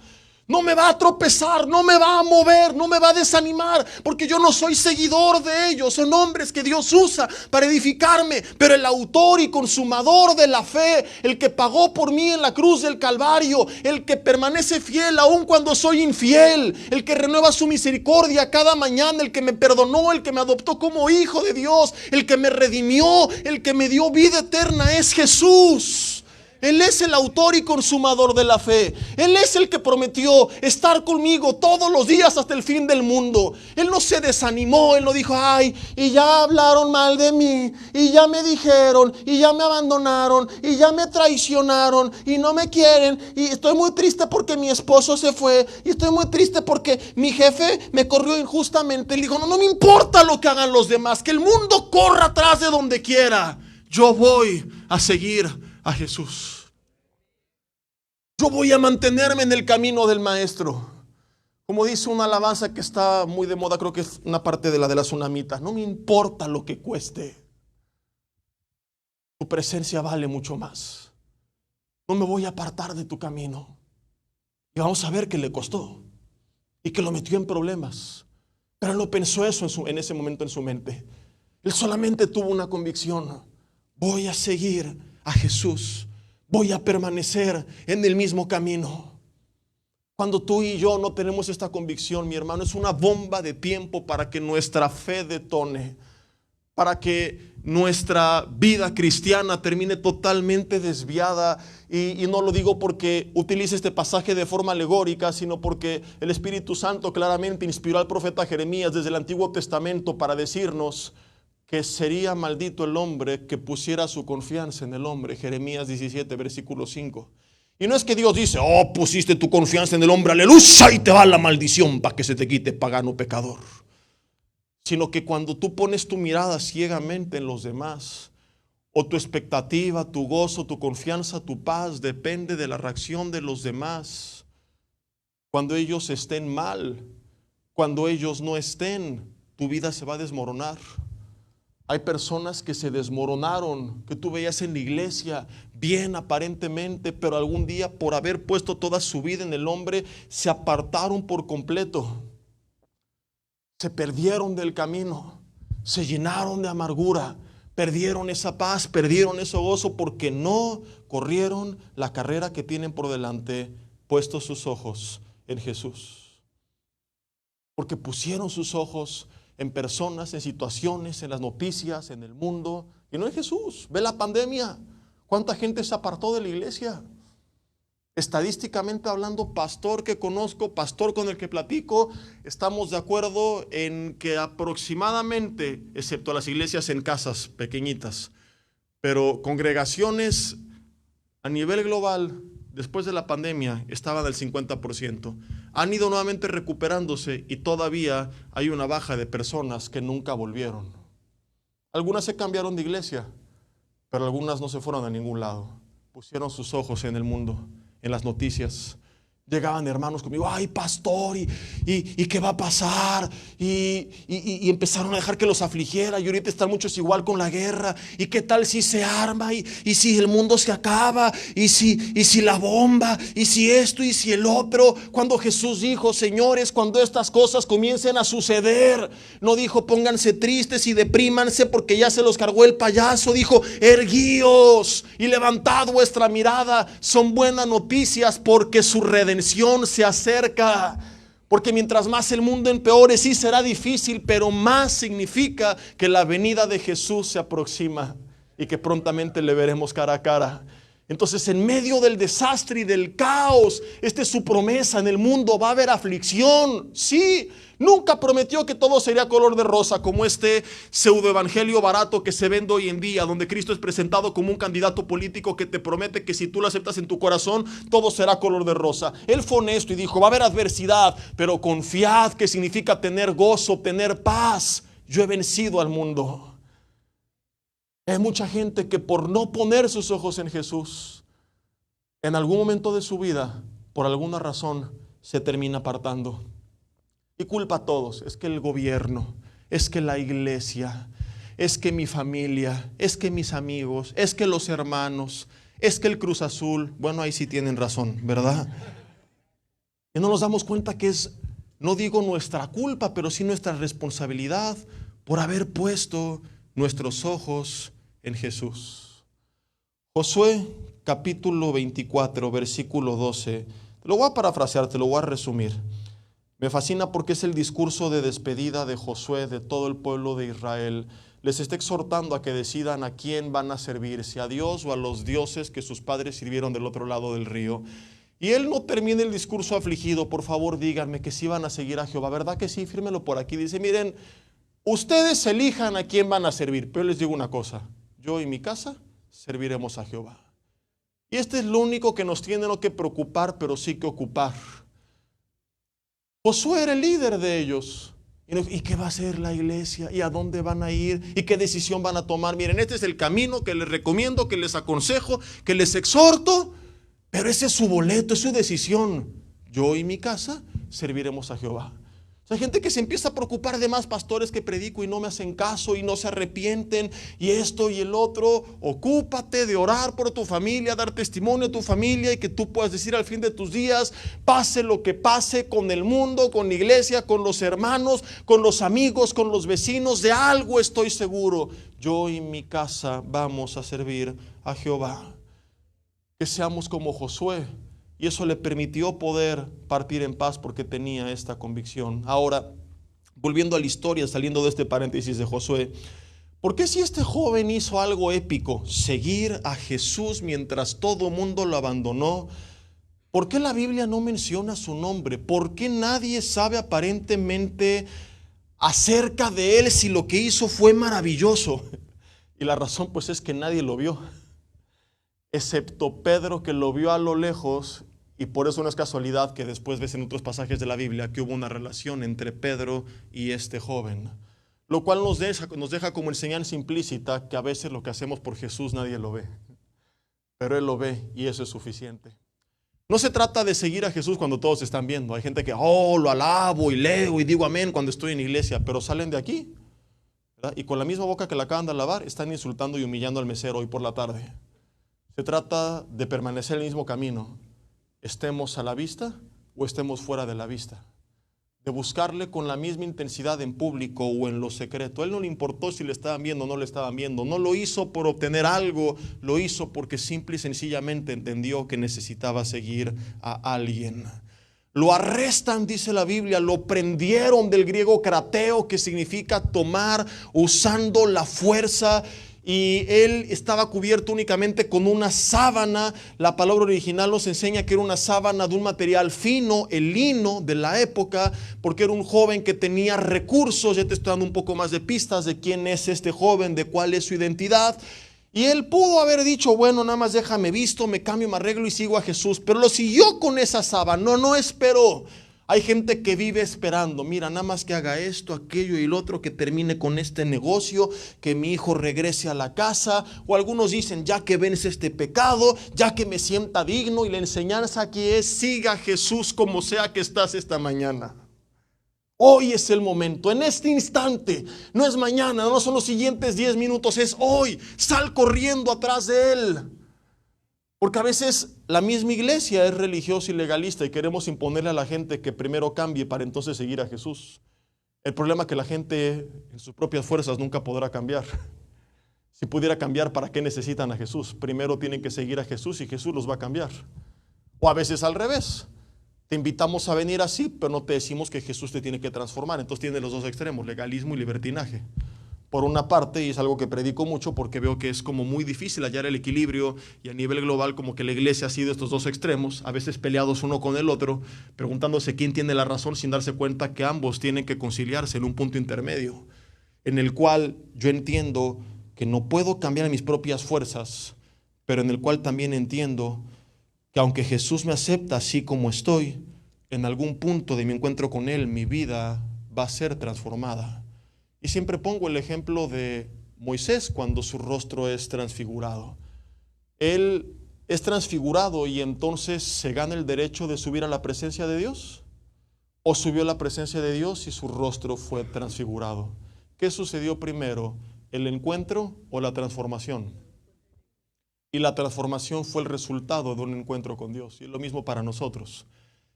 [SPEAKER 1] No me va a tropezar, no me va a mover, no me va a desanimar, porque yo no soy seguidor de ellos. Son hombres que Dios usa para edificarme, pero el autor y consumador de la fe, el que pagó por mí en la cruz del Calvario, el que permanece fiel aun cuando soy infiel, el que renueva su misericordia cada mañana, el que me perdonó, el que me adoptó como hijo de Dios, el que me redimió, el que me dio vida eterna, es Jesús. Él es el autor y consumador de la fe. Él es el que prometió estar conmigo todos los días hasta el fin del mundo. Él no se desanimó, él no dijo, ay, y ya hablaron mal de mí, y ya me dijeron, y ya me abandonaron, y ya me traicionaron, y no me quieren, y estoy muy triste porque mi esposo se fue, y estoy muy triste porque mi jefe me corrió injustamente. Él dijo, no me importa lo que hagan los demás, que el mundo corra atrás de donde quiera. Yo voy a seguir a Jesús. Yo voy a mantenerme en el camino del Maestro. Como dice una alabanza que está muy de moda, creo que es una parte de la tsunamita. No me importa lo que cueste. Tu presencia vale mucho más. No me voy a apartar de tu camino. Y vamos a ver que le costó y que lo metió en problemas. Pero él no pensó eso en ese momento en su mente. Él solamente tuvo una convicción. Voy a seguir a Jesús. Voy a permanecer en el mismo camino. Cuando tú y yo no tenemos esta convicción, mi hermano, es una bomba de tiempo para que nuestra fe detone, para que nuestra vida cristiana termine totalmente desviada. Y no lo digo porque utilice este pasaje de forma alegórica, sino porque el Espíritu Santo claramente inspiró al profeta Jeremías desde el Antiguo Testamento para decirnos que sería maldito el hombre que pusiera su confianza en el hombre. Jeremías 17, versículo 5. Y no es que Dios dice, oh, pusiste tu confianza en el hombre, aleluya, y te va la maldición para que se te quite, pagano pecador. Sino que cuando tú pones tu mirada ciegamente en los demás, O tu expectativa, tu gozo, tu confianza, tu paz depende de la reacción de los demás. Cuando ellos estén mal, cuando ellos no estén, tu vida se va a desmoronar. Hay personas que se desmoronaron, que tú veías en la iglesia bien aparentemente, pero algún día por haber puesto toda su vida en el hombre, se apartaron por completo. Se perdieron del camino, se llenaron de amargura, perdieron esa paz, perdieron ese gozo porque no corrieron la carrera que tienen por delante, puestos sus ojos en Jesús. Porque pusieron sus ojos en personas, en situaciones, en las noticias, en el mundo, y no en Jesús. Ve la pandemia, ¿cuánta gente se apartó de la iglesia? Estadísticamente hablando, pastor que conozco, pastor con el que platico, estamos de acuerdo en que aproximadamente, excepto las iglesias en casas pequeñitas, pero congregaciones a nivel global, después de la pandemia, estaban del 50%. Han ido nuevamente recuperándose y todavía hay una baja de personas que nunca volvieron. Algunas se cambiaron de iglesia, pero algunas no se fueron a ningún lado. Pusieron sus ojos en el mundo, en las noticias. Llegaban hermanos conmigo, ay pastor, ¿y qué va a pasar? Y empezaron a dejar que los afligiera. Y ahorita están muchos igual con la guerra. ¿Y qué tal si se arma? ¿Y si el mundo se acaba? ¿Y si la bomba? ¿Y si esto? ¿Y si el otro? Cuando Jesús dijo, señores, cuando estas cosas comiencen a suceder, no dijo pónganse tristes y deprímanse porque ya se los cargó el payaso. Dijo, erguíos y levantad vuestra mirada. Son buenas noticias porque su redención se acerca, porque mientras más el mundo empeore, sí será difícil, pero más significa que la venida de Jesús se aproxima y que prontamente le veremos cara a cara. Entonces, en medio del desastre y del caos, esta es su promesa: en el mundo va a haber aflicción. Sí, nunca prometió que todo sería color de rosa, como este pseudoevangelio barato que se vende hoy en día, donde Cristo es presentado como un candidato político que te promete que si tú lo aceptas en tu corazón, todo será color de rosa. Él fue honesto y dijo, va a haber adversidad, pero confiad, que significa tener gozo, tener paz. Yo he vencido al mundo. Hay mucha gente que por no poner sus ojos en Jesús, en algún momento de su vida, por alguna razón, se termina apartando. Y culpa a todos. Es que el gobierno, es que la iglesia, es que mi familia, es que mis amigos, es que los hermanos, es que el Cruz Azul. Bueno, ahí sí tienen razón, ¿verdad? Y no nos damos cuenta que es, no digo nuestra culpa, pero sí nuestra responsabilidad por haber puesto nuestros ojos en Jesús. Josué capítulo 24, versículo 12. Te lo voy a parafrasear, te lo voy a resumir. Me fascina porque es el discurso de despedida de Josué, de todo el pueblo de Israel. Les está exhortando a que decidan a quién van a servir, si a Dios o a los dioses que sus padres sirvieron del otro lado del río. Y él no termina el discurso afligido. Por favor, díganme que sí van a seguir a Jehová. ¿Verdad que sí? Fírmelo por aquí. Dice, miren, ustedes elijan a quién van a servir, pero les digo una cosa: yo y mi casa serviremos a Jehová. Y este es lo único que nos tiene no que preocupar, pero sí que ocupar. Josué era el líder de ellos. ¿Y qué va a hacer la iglesia? ¿Y a dónde van a ir? ¿Y qué decisión van a tomar? Miren, este es el camino que les recomiendo, que les aconsejo, que les exhorto, pero ese es su boleto, es su decisión. Yo y mi casa serviremos a Jehová. Hay gente que se empieza a preocupar de más pastores que predico y no me hacen caso y no se arrepienten y esto y el otro. Ocúpate de orar por tu familia, dar testimonio a tu familia y que tú puedas decir al fin de tus días, pase lo que pase con el mundo, con la iglesia, con los hermanos, con los amigos, con los vecinos, de algo estoy seguro: yo y mi casa vamos a servir a Jehová. Que seamos como Josué. Y eso le permitió poder partir en paz porque tenía esta convicción. Ahora, volviendo a la historia, saliendo de este paréntesis de Josué, ¿por qué si este joven hizo algo épico, seguir a Jesús mientras todo mundo lo abandonó? ¿Por qué la Biblia no menciona su nombre? ¿Por qué nadie sabe aparentemente acerca de él si lo que hizo fue maravilloso? Y la razón pues es que nadie lo vio, excepto Pedro, que lo vio a lo lejos. Y por eso no es casualidad que después ves en otros pasajes de la Biblia que hubo una relación entre Pedro y este joven. Lo cual nos deja como enseñanza implícita que a veces lo que hacemos por Jesús nadie lo ve, pero Él lo ve y eso es suficiente. No se trata de seguir a Jesús cuando todos están viendo. Hay gente que, lo alabo y leo y digo amén cuando estoy en iglesia, pero salen de aquí, ¿verdad? Y con la misma boca que la acaban de lavar, están insultando y humillando al mesero hoy por la tarde. Se trata de permanecer en el mismo camino, estemos a la vista o estemos fuera de la vista. De buscarle con la misma intensidad en público o en lo secreto. A Él no le importó si le estaban viendo o no le estaban viendo. No lo hizo por obtener algo, lo hizo porque simple y sencillamente entendió que necesitaba seguir a alguien. Lo arrestan, dice la Biblia, lo prendieron, del griego krateo, que significa tomar, usando la fuerza. Y él estaba cubierto únicamente con una sábana. La palabra original nos enseña que era una sábana de un material fino, el lino de la época, porque era un joven que tenía recursos. Ya te estoy dando un poco más de pistas de quién es este joven, de cuál es su identidad. Y él pudo haber dicho, bueno, nada más déjame visto, me cambio, me arreglo y sigo a Jesús. Pero lo siguió con esa sábana, no esperó. Hay gente que vive esperando, mira, nada más que haga esto, aquello y lo otro, que termine con este negocio, que mi hijo regrese a la casa. O algunos dicen, ya que vence este pecado, ya que me sienta digno. Y la enseñanza aquí es, siga a Jesús como sea que estás esta mañana. Hoy es el momento, en este instante, no es mañana, no son los siguientes 10 minutos, es hoy. Sal corriendo atrás de Él. Porque a veces la misma iglesia es religiosa y legalista y queremos imponerle a la gente que primero cambie para entonces seguir a Jesús. El problema es que la gente en sus propias fuerzas nunca podrá cambiar. Si pudiera cambiar, ¿para qué necesitan a Jesús? Primero tienen que seguir a Jesús y Jesús los va a cambiar. O a veces al revés. Te invitamos a venir así, pero no te decimos que Jesús te tiene que transformar. Entonces tiene los dos extremos, legalismo y libertinaje. Por una parte, y es algo que predico mucho porque veo que es como muy difícil hallar el equilibrio, y a nivel global como que la iglesia ha sido estos dos extremos, a veces peleados uno con el otro, preguntándose quién tiene la razón sin darse cuenta que ambos tienen que conciliarse en un punto intermedio, en el cual yo entiendo que no puedo cambiar mis propias fuerzas, pero en el cual también entiendo que aunque Jesús me acepta así como estoy, en algún punto de mi encuentro con Él, mi vida va a ser transformada. Y siempre pongo el ejemplo de Moisés cuando su rostro es transfigurado. Él es transfigurado y entonces se gana el derecho de subir a la presencia de Dios. ¿O subió a la presencia de Dios y su rostro fue transfigurado? ¿Qué sucedió primero? ¿El encuentro o la transformación? Y la transformación fue el resultado de un encuentro con Dios. Y es lo mismo para nosotros.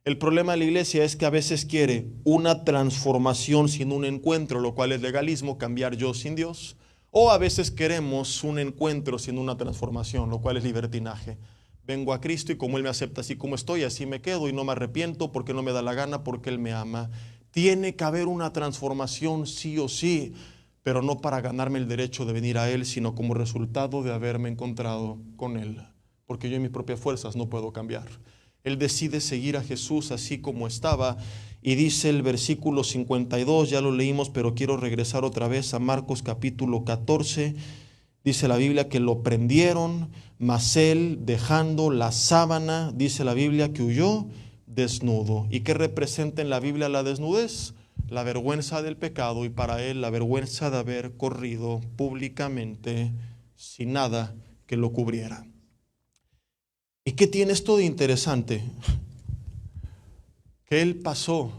[SPEAKER 1] El problema de la iglesia es que a veces quiere una transformación sin un encuentro, lo cual es legalismo, cambiar yo sin Dios. O a veces queremos un encuentro sin una transformación, lo cual es libertinaje. Vengo a Cristo y como Él me acepta así como estoy, así me quedo y no me arrepiento porque no me da la gana, porque Él me ama. Tiene que haber una transformación sí o sí, pero no para ganarme el derecho de venir a Él, sino como resultado de haberme encontrado con Él. Porque yo en mis propias fuerzas no puedo cambiar. Él decide seguir a Jesús así como estaba y dice el versículo 52, ya lo leímos, pero quiero regresar otra vez a Marcos capítulo 14. Dice la Biblia que lo prendieron, mas él dejando la sábana, dice la Biblia que huyó desnudo. ¿Y qué representa en la Biblia la desnudez? La vergüenza del pecado y para él la vergüenza de haber corrido públicamente sin nada que lo cubriera. ¿Y qué tiene esto de interesante? Que él pasó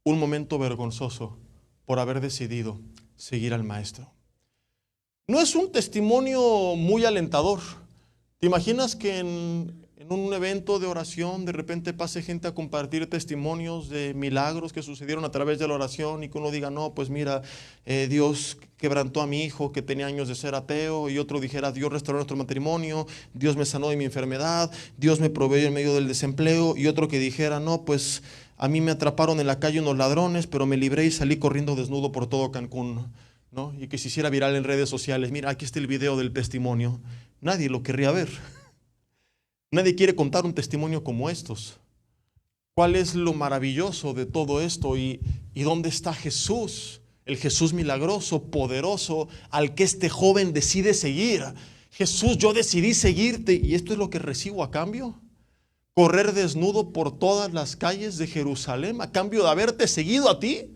[SPEAKER 1] un momento vergonzoso por haber decidido seguir al maestro. No es un testimonio muy alentador. ¿Te imaginas que en un evento de oración de repente pase gente a compartir testimonios de milagros que sucedieron a través de la oración y que uno diga, no, pues mira, Dios quebrantó a mi hijo que tenía años de ser ateo, y otro dijera, Dios restauró nuestro matrimonio, Dios me sanó de mi enfermedad, Dios me proveyó en medio del desempleo, y otro que dijera, no, pues a mí me atraparon en la calle unos ladrones, pero me libré y salí corriendo desnudo por todo Cancún, ¿no? Y que se hiciera viral en redes sociales, mira, aquí está el video del testimonio. Nadie lo querría ver. Nadie quiere contar un testimonio como estos. ¿Cuál es lo maravilloso de todo esto? ¿Y dónde está Jesús? El Jesús milagroso, poderoso, al que este joven decide seguir. Jesús, yo decidí seguirte, y esto es lo que recibo a cambio. Correr desnudo por todas las calles de Jerusalén a cambio de haberte seguido a ti.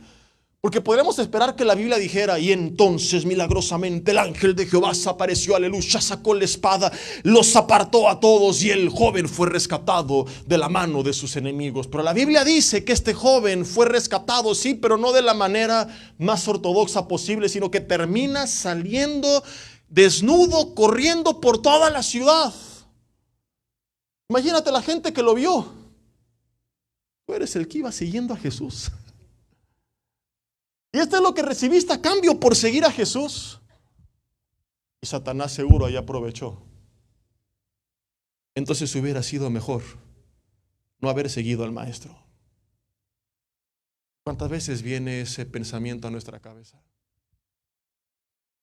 [SPEAKER 1] Porque podríamos esperar que la Biblia dijera: y entonces milagrosamente el ángel de Jehová se apareció, aleluya, sacó la espada, los apartó a todos y el joven fue rescatado de la mano de sus enemigos. Pero la Biblia dice que este joven fue rescatado, sí, pero no de la manera más ortodoxa posible, sino que termina saliendo desnudo, corriendo por toda la ciudad. Imagínate la gente que lo vio. Tú eres el que iba siguiendo a Jesús. Y esto es lo que recibiste a cambio por seguir a Jesús. Y Satanás seguro ahí aprovechó. Entonces hubiera sido mejor no haber seguido al maestro. ¿Cuántas veces viene ese pensamiento a nuestra cabeza?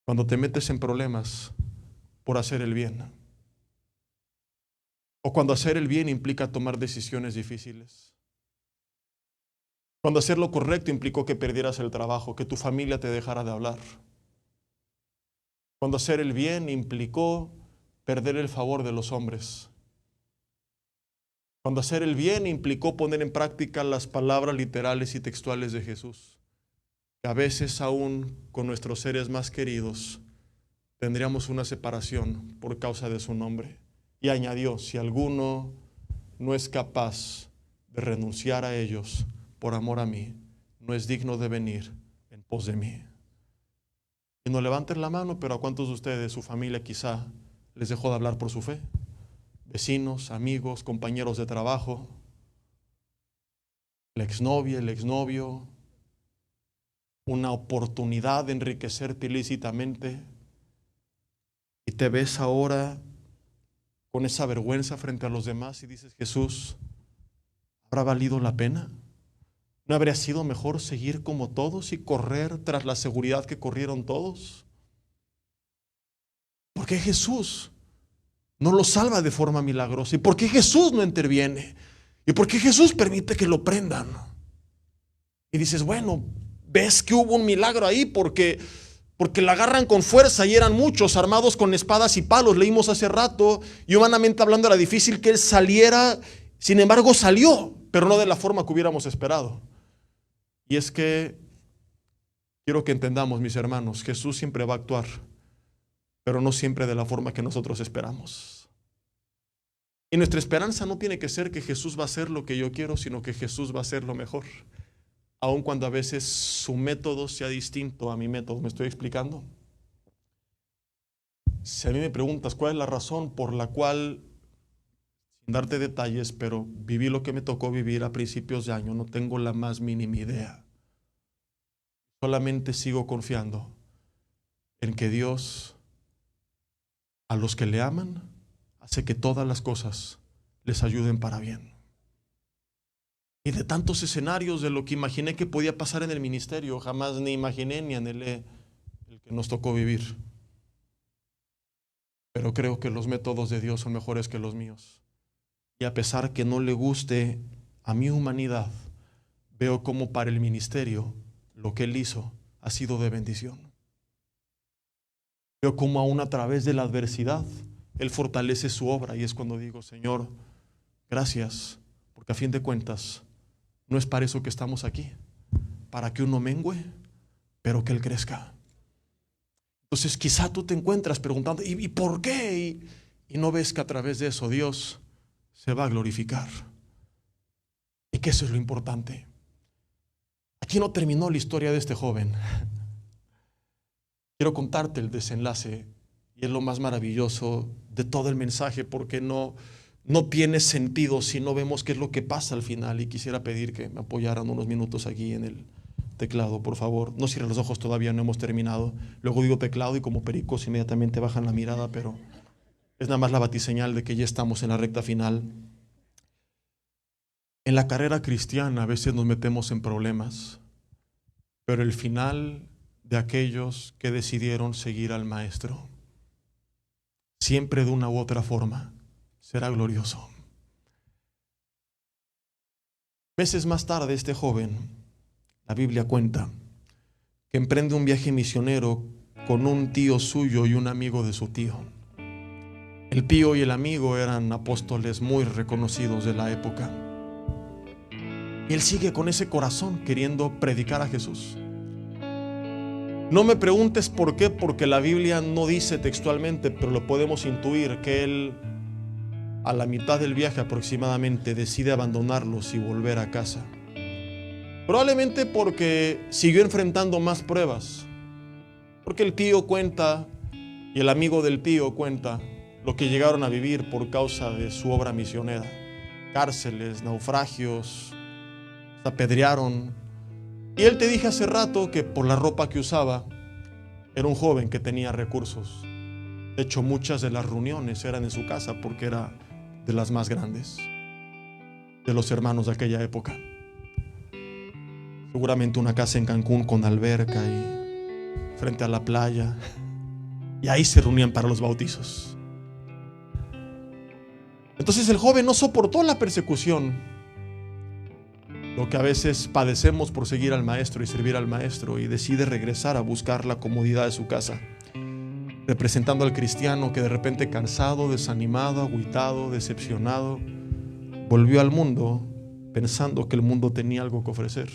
[SPEAKER 1] Cuando te metes en problemas por hacer el bien. O cuando hacer el bien implica tomar decisiones difíciles. Cuando hacer lo correcto implicó que perdieras el trabajo, que tu familia te dejara de hablar. Cuando hacer el bien implicó perder el favor de los hombres. Cuando hacer el bien implicó poner en práctica las palabras literales y textuales de Jesús. Que a veces aún con nuestros seres más queridos tendríamos una separación por causa de su nombre. Y añadió: si alguno no es capaz de renunciar a ellos por amor a mí, no es digno de venir en pos de mí. Y no levanten la mano, pero ¿a cuántos de ustedes, su familia quizá les dejó de hablar por su fe? Vecinos, amigos, compañeros de trabajo, la exnovia, el exnovio, una oportunidad de enriquecerte ilícitamente, y te ves ahora con esa vergüenza frente a los demás y dices: Jesús, ¿habrá valido la pena? ¿No habría sido mejor seguir como todos y correr tras la seguridad que corrieron todos? ¿Por qué Jesús no lo salva de forma milagrosa? ¿Y por qué Jesús no interviene? ¿Y por qué Jesús permite que lo prendan? Y dices: bueno, ves que hubo un milagro ahí porque la agarran con fuerza y eran muchos armados con espadas y palos. Leímos hace rato, y humanamente hablando era difícil que él saliera. Sin embargo salió, pero no de la forma que hubiéramos esperado. Y es que quiero que entendamos, mis hermanos, Jesús siempre va a actuar, pero no siempre de la forma que nosotros esperamos. Y nuestra esperanza no tiene que ser que Jesús va a hacer lo que yo quiero, sino que Jesús va a hacer lo mejor, aun cuando a veces su método sea distinto a mi método. ¿Me estoy explicando? Si a mí me preguntas cuál es la razón por la cual, sin darte detalles, pero viví lo que me tocó vivir a principios de año, no tengo la más mínima idea. Solamente sigo confiando en que Dios, a los que le aman, hace que todas las cosas les ayuden para bien. Y de tantos escenarios de lo que imaginé que podía pasar en el ministerio, jamás ni imaginé ni anhelé el que nos tocó vivir. Pero creo que los métodos de Dios son mejores que los míos. Y a pesar que no le guste a mi humanidad, veo como para el ministerio lo que Él hizo ha sido de bendición. Veo como aún a través de la adversidad Él fortalece su obra, y es cuando digo: Señor, gracias, porque a fin de cuentas no es para eso que estamos aquí, para que uno mengüe, pero que Él crezca. Entonces quizá tú te encuentras preguntando: ¿y por qué? Y no ves que a través de eso Dios se va a glorificar, y que eso es lo importante. Aquí no terminó la historia de este joven. Quiero contarte el desenlace, y es lo más maravilloso de todo el mensaje, porque no tiene sentido si no vemos qué es lo que pasa al final. Y quisiera pedir que me apoyaran unos minutos aquí en el teclado, por favor. No cierren los ojos, todavía no hemos terminado. Luego digo teclado y como pericos inmediatamente bajan la mirada, pero es nada más la batiseñal de que ya estamos en la recta final. En la carrera cristiana a veces nos metemos en problemas, pero el final de aquellos que decidieron seguir al Maestro, siempre de una u otra forma, será glorioso. Meses más tarde, este joven, la Biblia cuenta, que emprende un viaje misionero con un tío suyo y un amigo de su tío. El tío y el amigo eran apóstoles muy reconocidos de la época. Y él sigue con ese corazón queriendo predicar a Jesús. No me preguntes por qué, porque la Biblia no dice textualmente, pero lo podemos intuir, que él a la mitad del viaje aproximadamente decide abandonarlos y volver a casa. Probablemente porque siguió enfrentando más pruebas. Porque el tío cuenta, y el amigo del tío cuenta, lo que llegaron a vivir por causa de su obra misionera. Cárceles, naufragios, se apedrearon. Y él te dije hace rato que por la ropa que usaba, era un joven que tenía recursos. De hecho, muchas de las reuniones eran en su casa porque era de las más grandes de los hermanos de aquella época. Seguramente una casa en Cancún con alberca y frente a la playa. Y ahí se reunían para los bautizos. Entonces el joven no soportó la persecución, lo que a veces padecemos por seguir al maestro y servir al maestro, y decide regresar a buscar la comodidad de su casa, representando al cristiano que de repente, cansado, desanimado, agüitado, decepcionado, volvió al mundo pensando que el mundo tenía algo que ofrecer.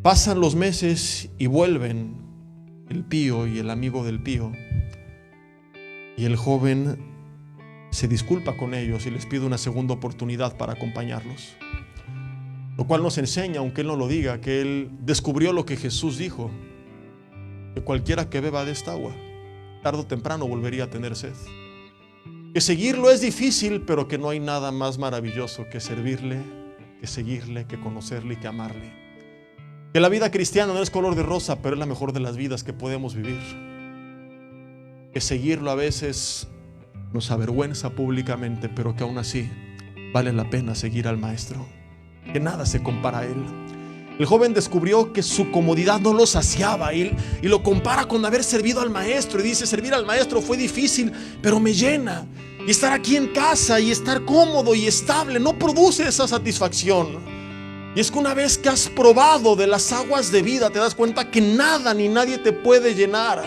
[SPEAKER 1] Pasan los meses y vuelven el pío y el amigo del pío, y el joven se disculpa con ellos y les pide una segunda oportunidad para acompañarlos. Lo cual nos enseña, aunque él no lo diga, que él descubrió lo que Jesús dijo, que cualquiera que beba de esta agua, tarde o temprano volvería a tener sed. Que seguirlo es difícil, pero que no hay nada más maravilloso que servirle, que seguirle, que conocerle y que amarle. Que la vida cristiana no es color de rosa, pero es la mejor de las vidas que podemos vivir. Que seguirlo a veces nos avergüenza públicamente, pero que aún así vale la pena seguir al maestro, que nada se compara a él. El joven descubrió que su comodidad no lo saciaba y lo compara con haber servido al maestro, y dice: servir al maestro fue difícil, pero me llena. Y estar aquí en casa y estar cómodo y estable no produce esa satisfacción. Y es que una vez que has probado de las aguas de vida, te das cuenta que nada ni nadie te puede llenar.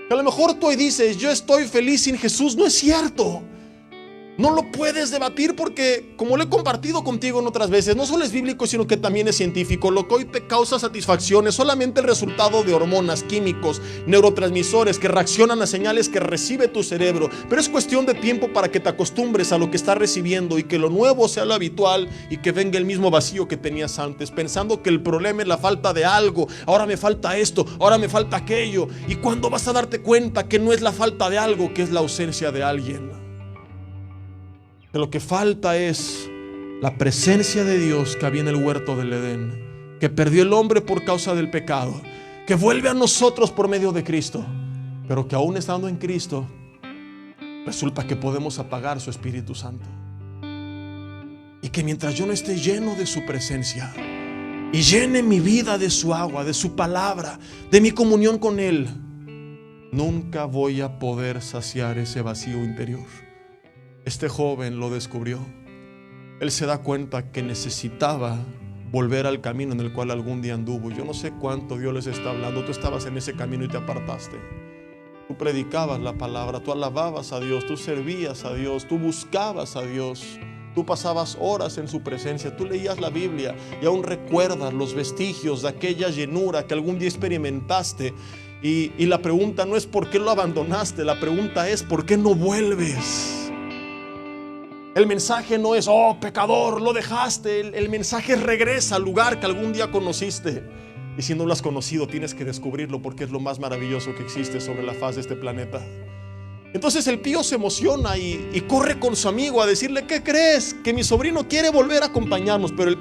[SPEAKER 1] Que a lo mejor tú hoy dices: yo estoy feliz sin Jesús. No es cierto. No lo puedes debatir, porque, como lo he compartido contigo en otras veces, no solo es bíblico, sino que también es científico. Lo que hoy te causa satisfacción es solamente el resultado de hormonas, químicos, neurotransmisores que reaccionan a señales que recibe tu cerebro. Pero es cuestión de tiempo para que te acostumbres a lo que estás recibiendo y que lo nuevo sea lo habitual, y que venga el mismo vacío que tenías antes, pensando que el problema es la falta de algo. Ahora me falta esto, ahora me falta aquello. ¿Y cuándo vas a darte cuenta que no es la falta de algo, que es la ausencia de alguien? Que lo que falta es la presencia de Dios que había en el huerto del Edén, que perdió el hombre por causa del pecado, que vuelve a nosotros por medio de Cristo, pero que aún estando en Cristo, resulta que podemos apagar su Espíritu Santo. Y que mientras yo no esté lleno de su presencia y llene mi vida de su agua, de su palabra, de mi comunión con Él, nunca voy a poder saciar ese vacío interior. Este joven lo descubrió. Él se da cuenta que necesitaba volver al camino en el cual algún día anduvo. Yo no sé cuánto Dios les está hablando. Tú estabas en ese camino y te apartaste. Tú predicabas la palabra, tú alababas a Dios, tú servías a Dios, tú buscabas a Dios, tú pasabas horas en su presencia, tú leías la Biblia y aún recuerdas los vestigios de aquella llenura que algún día experimentaste. Y la pregunta no es por qué lo abandonaste, la pregunta es por qué no vuelves. El mensaje no es: oh pecador, lo dejaste. El mensaje es: regresa al lugar que algún día conociste. Y si no lo has conocido, tienes que descubrirlo, porque es lo más maravilloso que existe sobre la faz de este planeta. Entonces el pío se emociona y corre con su amigo a decirle: ¿qué crees? Que mi sobrino quiere volver a acompañarnos. Pero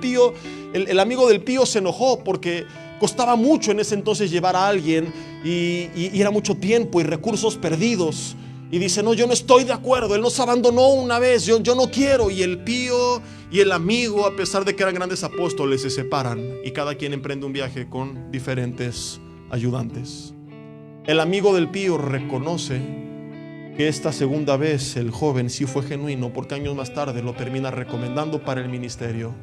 [SPEAKER 1] el amigo del pío se enojó, porque costaba mucho en ese entonces llevar a alguien y era mucho tiempo y recursos perdidos. Y dice: no, yo no estoy de acuerdo. Él nos abandonó una vez, yo no quiero. Y el pío y el amigo, a pesar de que eran grandes apóstoles, se separan y cada quien emprende un viaje con diferentes ayudantes. El amigo del pío reconoce que esta segunda vez el joven sí fue genuino, porque años más tarde lo termina recomendando para el ministerio.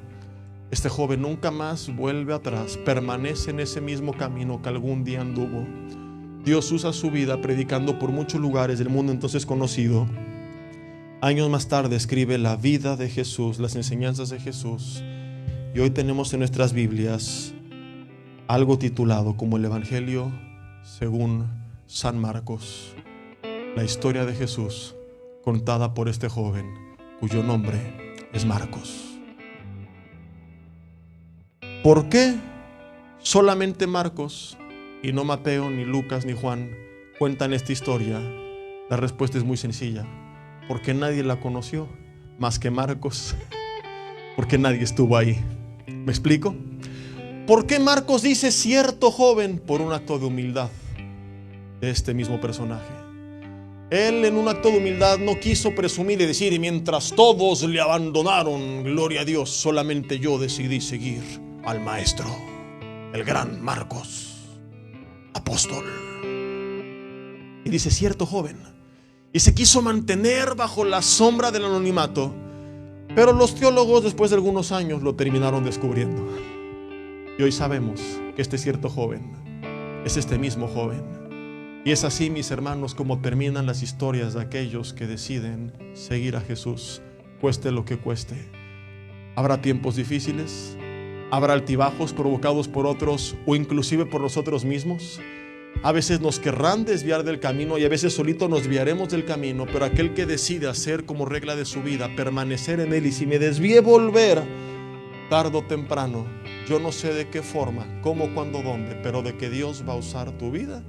[SPEAKER 1] Este joven nunca más vuelve atrás, permanece en ese mismo camino que algún día anduvo. Dios usa su vida predicando por muchos lugares del mundo entonces conocido. Años más tarde escribe la vida de Jesús, las enseñanzas de Jesús. Y hoy tenemos en nuestras Biblias algo titulado como el Evangelio según San Marcos, la historia de Jesús contada por este joven cuyo nombre es Marcos. ¿Por qué solamente Marcos y no Mateo, ni Lucas, ni Juan cuentan esta historia? La respuesta es muy sencilla: porque nadie la conoció más que Marcos, porque nadie estuvo ahí. ¿Me explico? ¿Por qué Marcos dice cierto joven? Por un acto de humildad de este mismo personaje. Él, en un acto de humildad, no quiso presumir y decir: y mientras todos le abandonaron, gloria a Dios, solamente yo decidí seguir al maestro, el gran Marcos, apóstol. Y dice cierto joven, y se quiso mantener bajo la sombra del anonimato, pero los teólogos después de algunos años lo terminaron descubriendo. Y hoy sabemos que este cierto joven es este mismo joven. Y es así, mis hermanos, como terminan las historias de aquellos que deciden seguir a Jesús, cueste lo que cueste. Habrá tiempos difíciles, habrá altibajos provocados por otros o inclusive por nosotros mismos. A veces nos querrán desviar del camino y a veces solito nos desviaremos del camino, pero aquel que decide hacer como regla de su vida permanecer en él, y si me desvíe, volver tarde o temprano, yo no sé de qué forma, cómo, cuándo, dónde, pero de que Dios va a usar tu vida,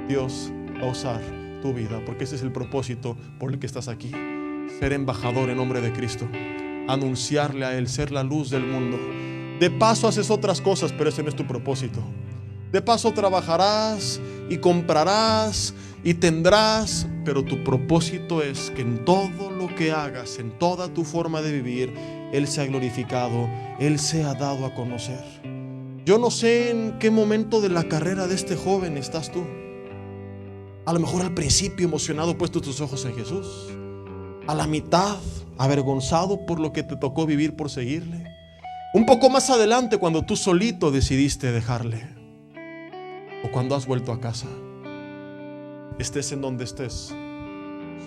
[SPEAKER 1] Dios va a usar tu vida, porque ese es el propósito por el que estás aquí: ser embajador en nombre de Cristo, anunciarle a Él, ser la luz del mundo. De paso haces otras cosas, pero ese no es tu propósito. De paso trabajarás y comprarás y tendrás, pero tu propósito es que en todo lo que hagas, en toda tu forma de vivir, Él sea glorificado, Él sea dado a conocer. Yo no sé en qué momento de la carrera de este joven estás tú. A lo mejor al principio emocionado, puesto tus ojos en Jesús. A la mitad, avergonzado por lo que te tocó vivir por seguirle. Un poco más adelante, cuando tú solito decidiste dejarle. O cuando has vuelto a casa. Estés en donde estés,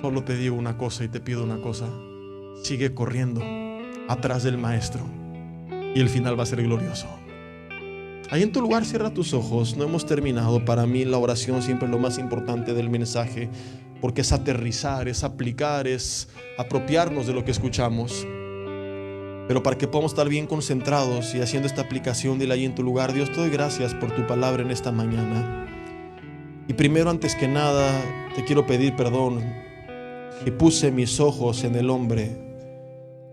[SPEAKER 1] solo te digo una cosa y te pido una cosa: sigue corriendo atrás del maestro y el final va a ser glorioso. Ahí en tu lugar cierra tus ojos. No hemos terminado. Para mí la oración siempre es lo más importante del mensaje, porque es aterrizar, es aplicar, es apropiarnos de lo que escuchamos. Pero para que podamos estar bien concentrados y haciendo esta aplicación, dile ahí en tu lugar: Dios, te doy gracias por tu palabra en esta mañana. Y primero, antes que nada, te quiero pedir perdón si puse mis ojos en el hombre,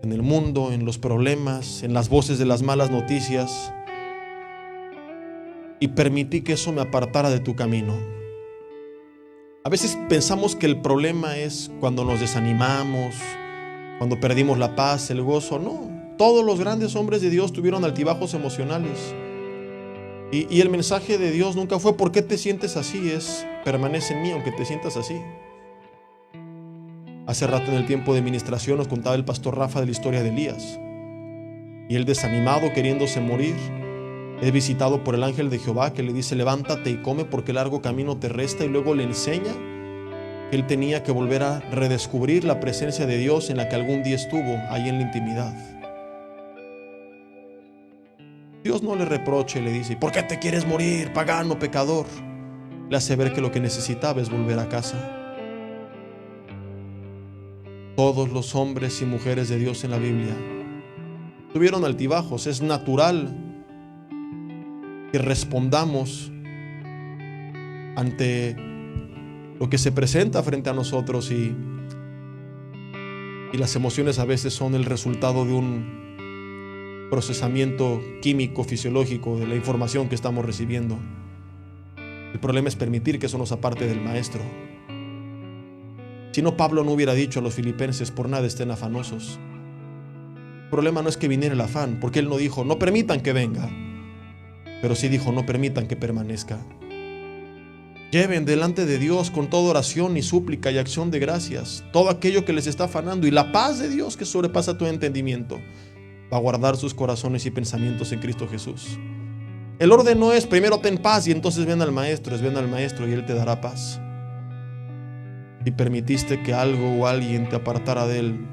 [SPEAKER 1] en el mundo, en los problemas, en las voces de las malas noticias, y permití que eso me apartara de tu camino. A veces pensamos que el problema es cuando nos desanimamos, cuando perdimos la paz, el gozo. No, todos los grandes hombres de Dios tuvieron altibajos emocionales. Y el mensaje de Dios nunca fue: ¿por qué te sientes así? Es: permanece en mí aunque te sientas así. Hace rato en el tiempo de ministración nos contaba el pastor Rafa de la historia de Elías. Y él, desanimado, queriéndose morir, es visitado por el ángel de Jehová, que le dice: levántate y come, porque largo camino te resta. Y luego le enseña que él tenía que volver a redescubrir la presencia de Dios en la que algún día estuvo, ahí en la intimidad. Dios no le reproche, le dice: ¿por qué te quieres morir, pagano, pecador? Le hace ver que lo que necesitaba es volver a casa. Todos los hombres y mujeres de Dios en la Biblia tuvieron altibajos. Es natural que respondamos ante lo que se presenta frente a nosotros, y las emociones a veces son el resultado de un procesamiento químico, fisiológico de la información que estamos recibiendo. El problema es permitir que eso nos aparte del maestro. Si no, Pablo no hubiera dicho a los filipenses: por nada estén afanosos. El problema no es que viniera el afán, porque él no dijo: no permitan que venga, pero sí dijo: no permitan que permanezca. Lleven delante de Dios con toda oración y súplica y acción de gracias todo aquello que les está afanando, y la paz de Dios, que sobrepasa todo entendimiento, va a guardar sus corazones y pensamientos en Cristo Jesús. El orden no es: primero ten paz y entonces ven al maestro. Es: ven al maestro y Él te dará paz. Si permitiste que algo o alguien te apartara de Él,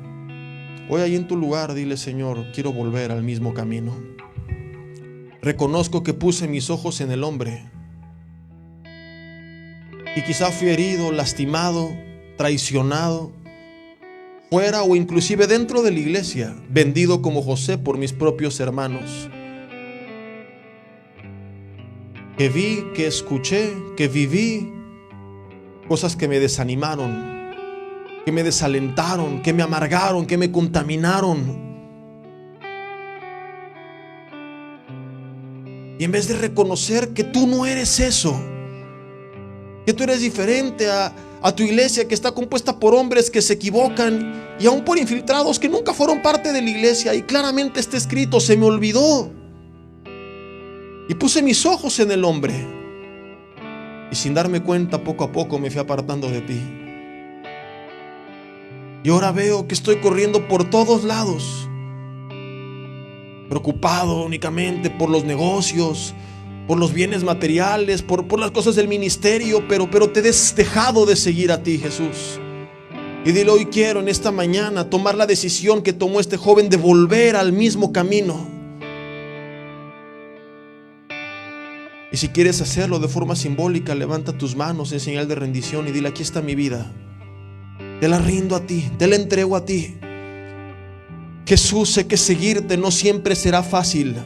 [SPEAKER 1] hoy ahí en tu lugar dile: Señor, quiero volver al mismo camino. reconozco que puse mis ojos en el hombre. Y quizá fui herido, lastimado, traicionado, fuera o inclusive dentro de la iglesia, vendido como José por mis propios hermanos. Que vi, que escuché, que viví cosas que me desanimaron, que me desalentaron, que me amargaron, que me contaminaron. Y en vez de reconocer que tú no eres eso, que tú eres diferente a tu iglesia que está compuesta por hombres que se equivocan y aún por infiltrados que nunca fueron parte de la iglesia, y claramente está escrito, se me olvidó. Y puse mis ojos en el hombre, y sin darme cuenta, poco a poco me fui apartando de ti. Y ahora veo que estoy corriendo por todos lados, preocupado únicamente por los negocios, por los bienes materiales, por las cosas del ministerio, pero te has dejado de seguir a ti, Jesús. Y dile, hoy quiero en esta mañana tomar la decisión que tomó este joven de volver al mismo camino. Y si quieres hacerlo de forma simbólica, levanta tus manos en señal de rendición y dile, aquí está mi vida, te la rindo a ti, te la entrego a ti. Jesús, sé que seguirte no siempre será fácil.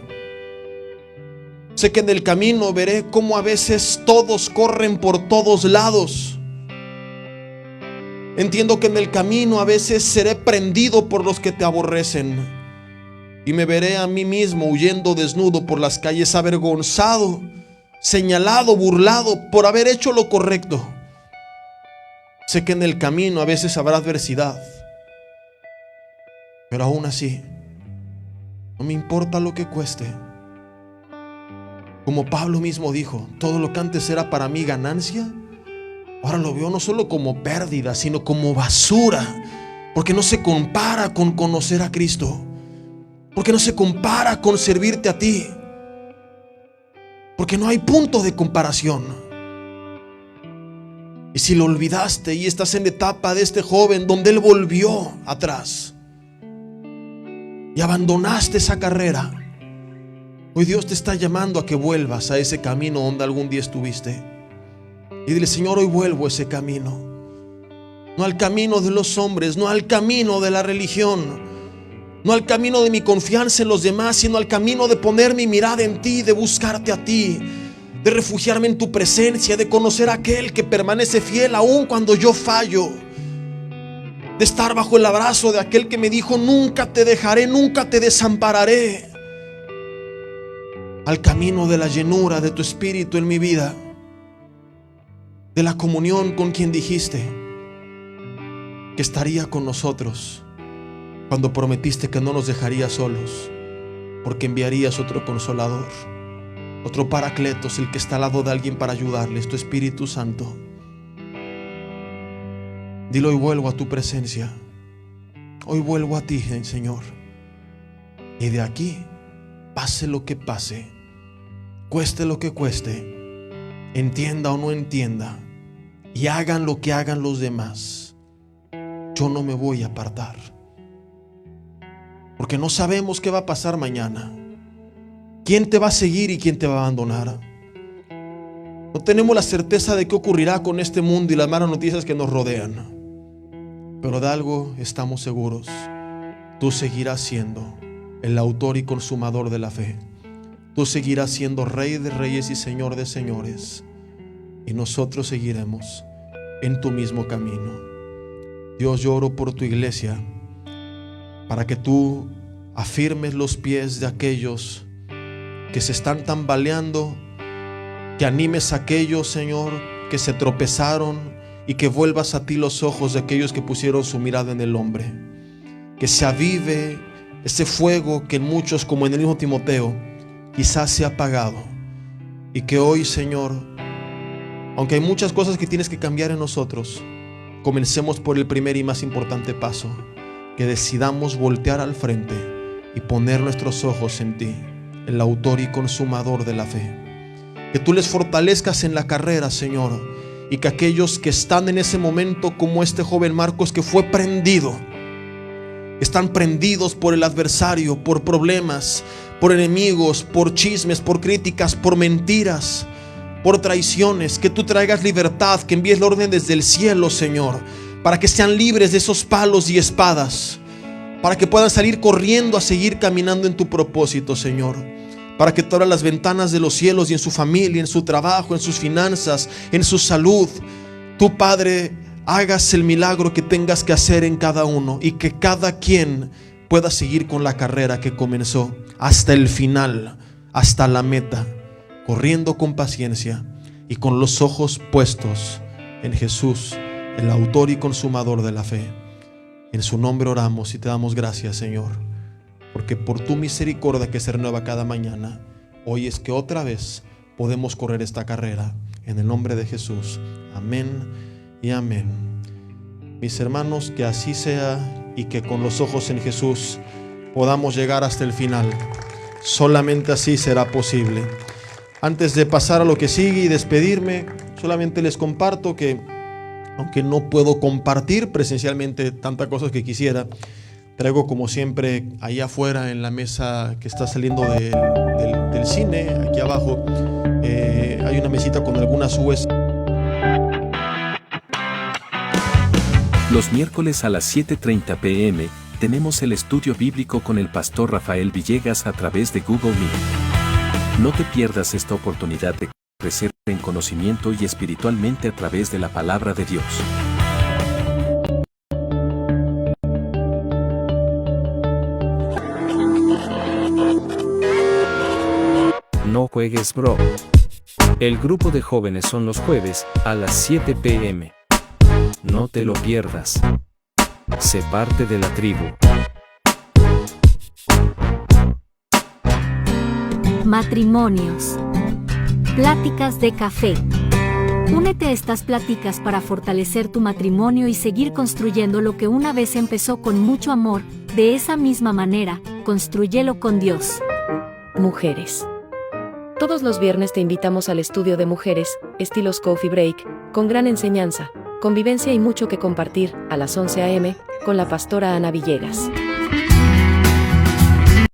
[SPEAKER 1] Sé que en el camino veré cómo a veces todos corren por todos lados. Entiendo que en el camino a veces seré prendido por los que te aborrecen. Y me veré a mí mismo huyendo desnudo por las calles, avergonzado, señalado, burlado por haber hecho lo correcto. Sé que en el camino a veces habrá adversidad, pero aún así no me importa lo que cueste. Como Pablo mismo dijo, todo lo que antes era para mí ganancia, ahora lo veo no solo como pérdida, sino como basura, porque no se compara con conocer a Cristo, porque no se compara con servirte a ti, porque no hay punto de comparación. Y si lo olvidaste y estás en la etapa de este joven donde él volvió atrás y abandonaste esa carrera, hoy Dios te está llamando a que vuelvas a ese camino donde algún día estuviste. Y dile, Señor, hoy vuelvo a ese camino, no al camino de los hombres, no al camino de la religión, no al camino de mi confianza en los demás, sino al camino de poner mi mirada en ti, de buscarte a ti, de refugiarme en tu presencia, de conocer a aquel que permanece fiel aun cuando yo fallo, de estar bajo el abrazo de aquel que me dijo, nunca te dejaré, nunca te desampararé. Al camino de la llenura de tu espíritu en mi vida, de la comunión con quien dijiste que estaría con nosotros cuando prometiste que no nos dejarías solos, porque enviarías otro consolador, otro paracletos, el que está al lado de alguien para ayudarles, tu Espíritu Santo. Dilo, hoy vuelvo a tu presencia, hoy vuelvo a ti, Señor. Y de aquí, pase lo que pase, cueste lo que cueste, entienda o no entienda, y hagan lo que hagan los demás, yo no me voy a apartar. Porque no sabemos qué va a pasar mañana, quién te va a seguir y quién te va a abandonar. No tenemos la certeza de qué ocurrirá con este mundo y las malas noticias que nos rodean, pero de algo estamos seguros: tú seguirás siendo el autor y consumador de la fe. Tú seguirás siendo Rey de reyes y Señor de señores, y nosotros seguiremos en tu mismo camino. Dios, yo oro por tu iglesia, para que tú afirmes los pies de aquellos que se están tambaleando, que animes a aquellos, Señor, que se tropezaron, y que vuelvas a ti los ojos de aquellos que pusieron su mirada en el hombre. Que se avive ese fuego que en muchos, como en el mismo Timoteo, quizás se ha apagado, y que hoy, Señor, aunque hay muchas cosas que tienes que cambiar en nosotros, comencemos por el primer y más importante paso: que decidamos voltear al frente y poner nuestros ojos en ti, el autor y consumador de la fe. Que tú les fortalezcas en la carrera, Señor, y que aquellos que están en ese momento, como este joven Marcos que fue prendido, están prendidos por el adversario, por problemas, por enemigos, por chismes, por críticas, por mentiras, por traiciones. Que tú traigas libertad, que envíes la orden desde el cielo, Señor, para que sean libres de esos palos y espadas, para que puedan salir corriendo a seguir caminando en tu propósito, Señor. Para que tú abras las ventanas de los cielos y en su familia, en su trabajo, en sus finanzas, en su salud. Tú, Padre, hagas el milagro que tengas que hacer en cada uno, y que cada quien pueda seguir con la carrera que comenzó hasta el final, hasta la meta, corriendo con paciencia y con los ojos puestos en Jesús, el autor y consumador de la fe. En su nombre oramos y te damos gracias, Señor, porque por tu misericordia que se renueva cada mañana, hoy es que otra vez podemos correr esta carrera. En el nombre de Jesús, amén y amén. Mis hermanos, que así sea, y que con los ojos en Jesús podamos llegar hasta el final. Solamente así será posible. Antes de pasar a lo que sigue y despedirme, solamente les comparto que, aunque no puedo compartir presencialmente tantas cosas que quisiera, traigo como siempre allá afuera en la mesa que está saliendo del cine, aquí abajo, hay una mesita con algunas uvas.
[SPEAKER 2] Los miércoles a las 7:30 p.m. tenemos el estudio bíblico con el pastor Rafael Villegas a través de Google Meet. No te pierdas esta oportunidad de crecer en conocimiento y espiritualmente a través de la palabra de Dios.
[SPEAKER 3] No juegues, bro. El grupo de jóvenes son los jueves a las 7 p.m. No te lo pierdas. Sé parte de la tribu.
[SPEAKER 4] Matrimonios. Pláticas de café. Únete a estas pláticas para fortalecer tu matrimonio y seguir construyendo lo que una vez empezó con mucho amor. De esa misma manera, constrúyelo con Dios. Mujeres.
[SPEAKER 5] Todos los viernes te invitamos al estudio de mujeres, estilos Coffee Break, con gran enseñanza, convivencia y mucho que compartir, a las 11 a.m., con la pastora Ana Villegas.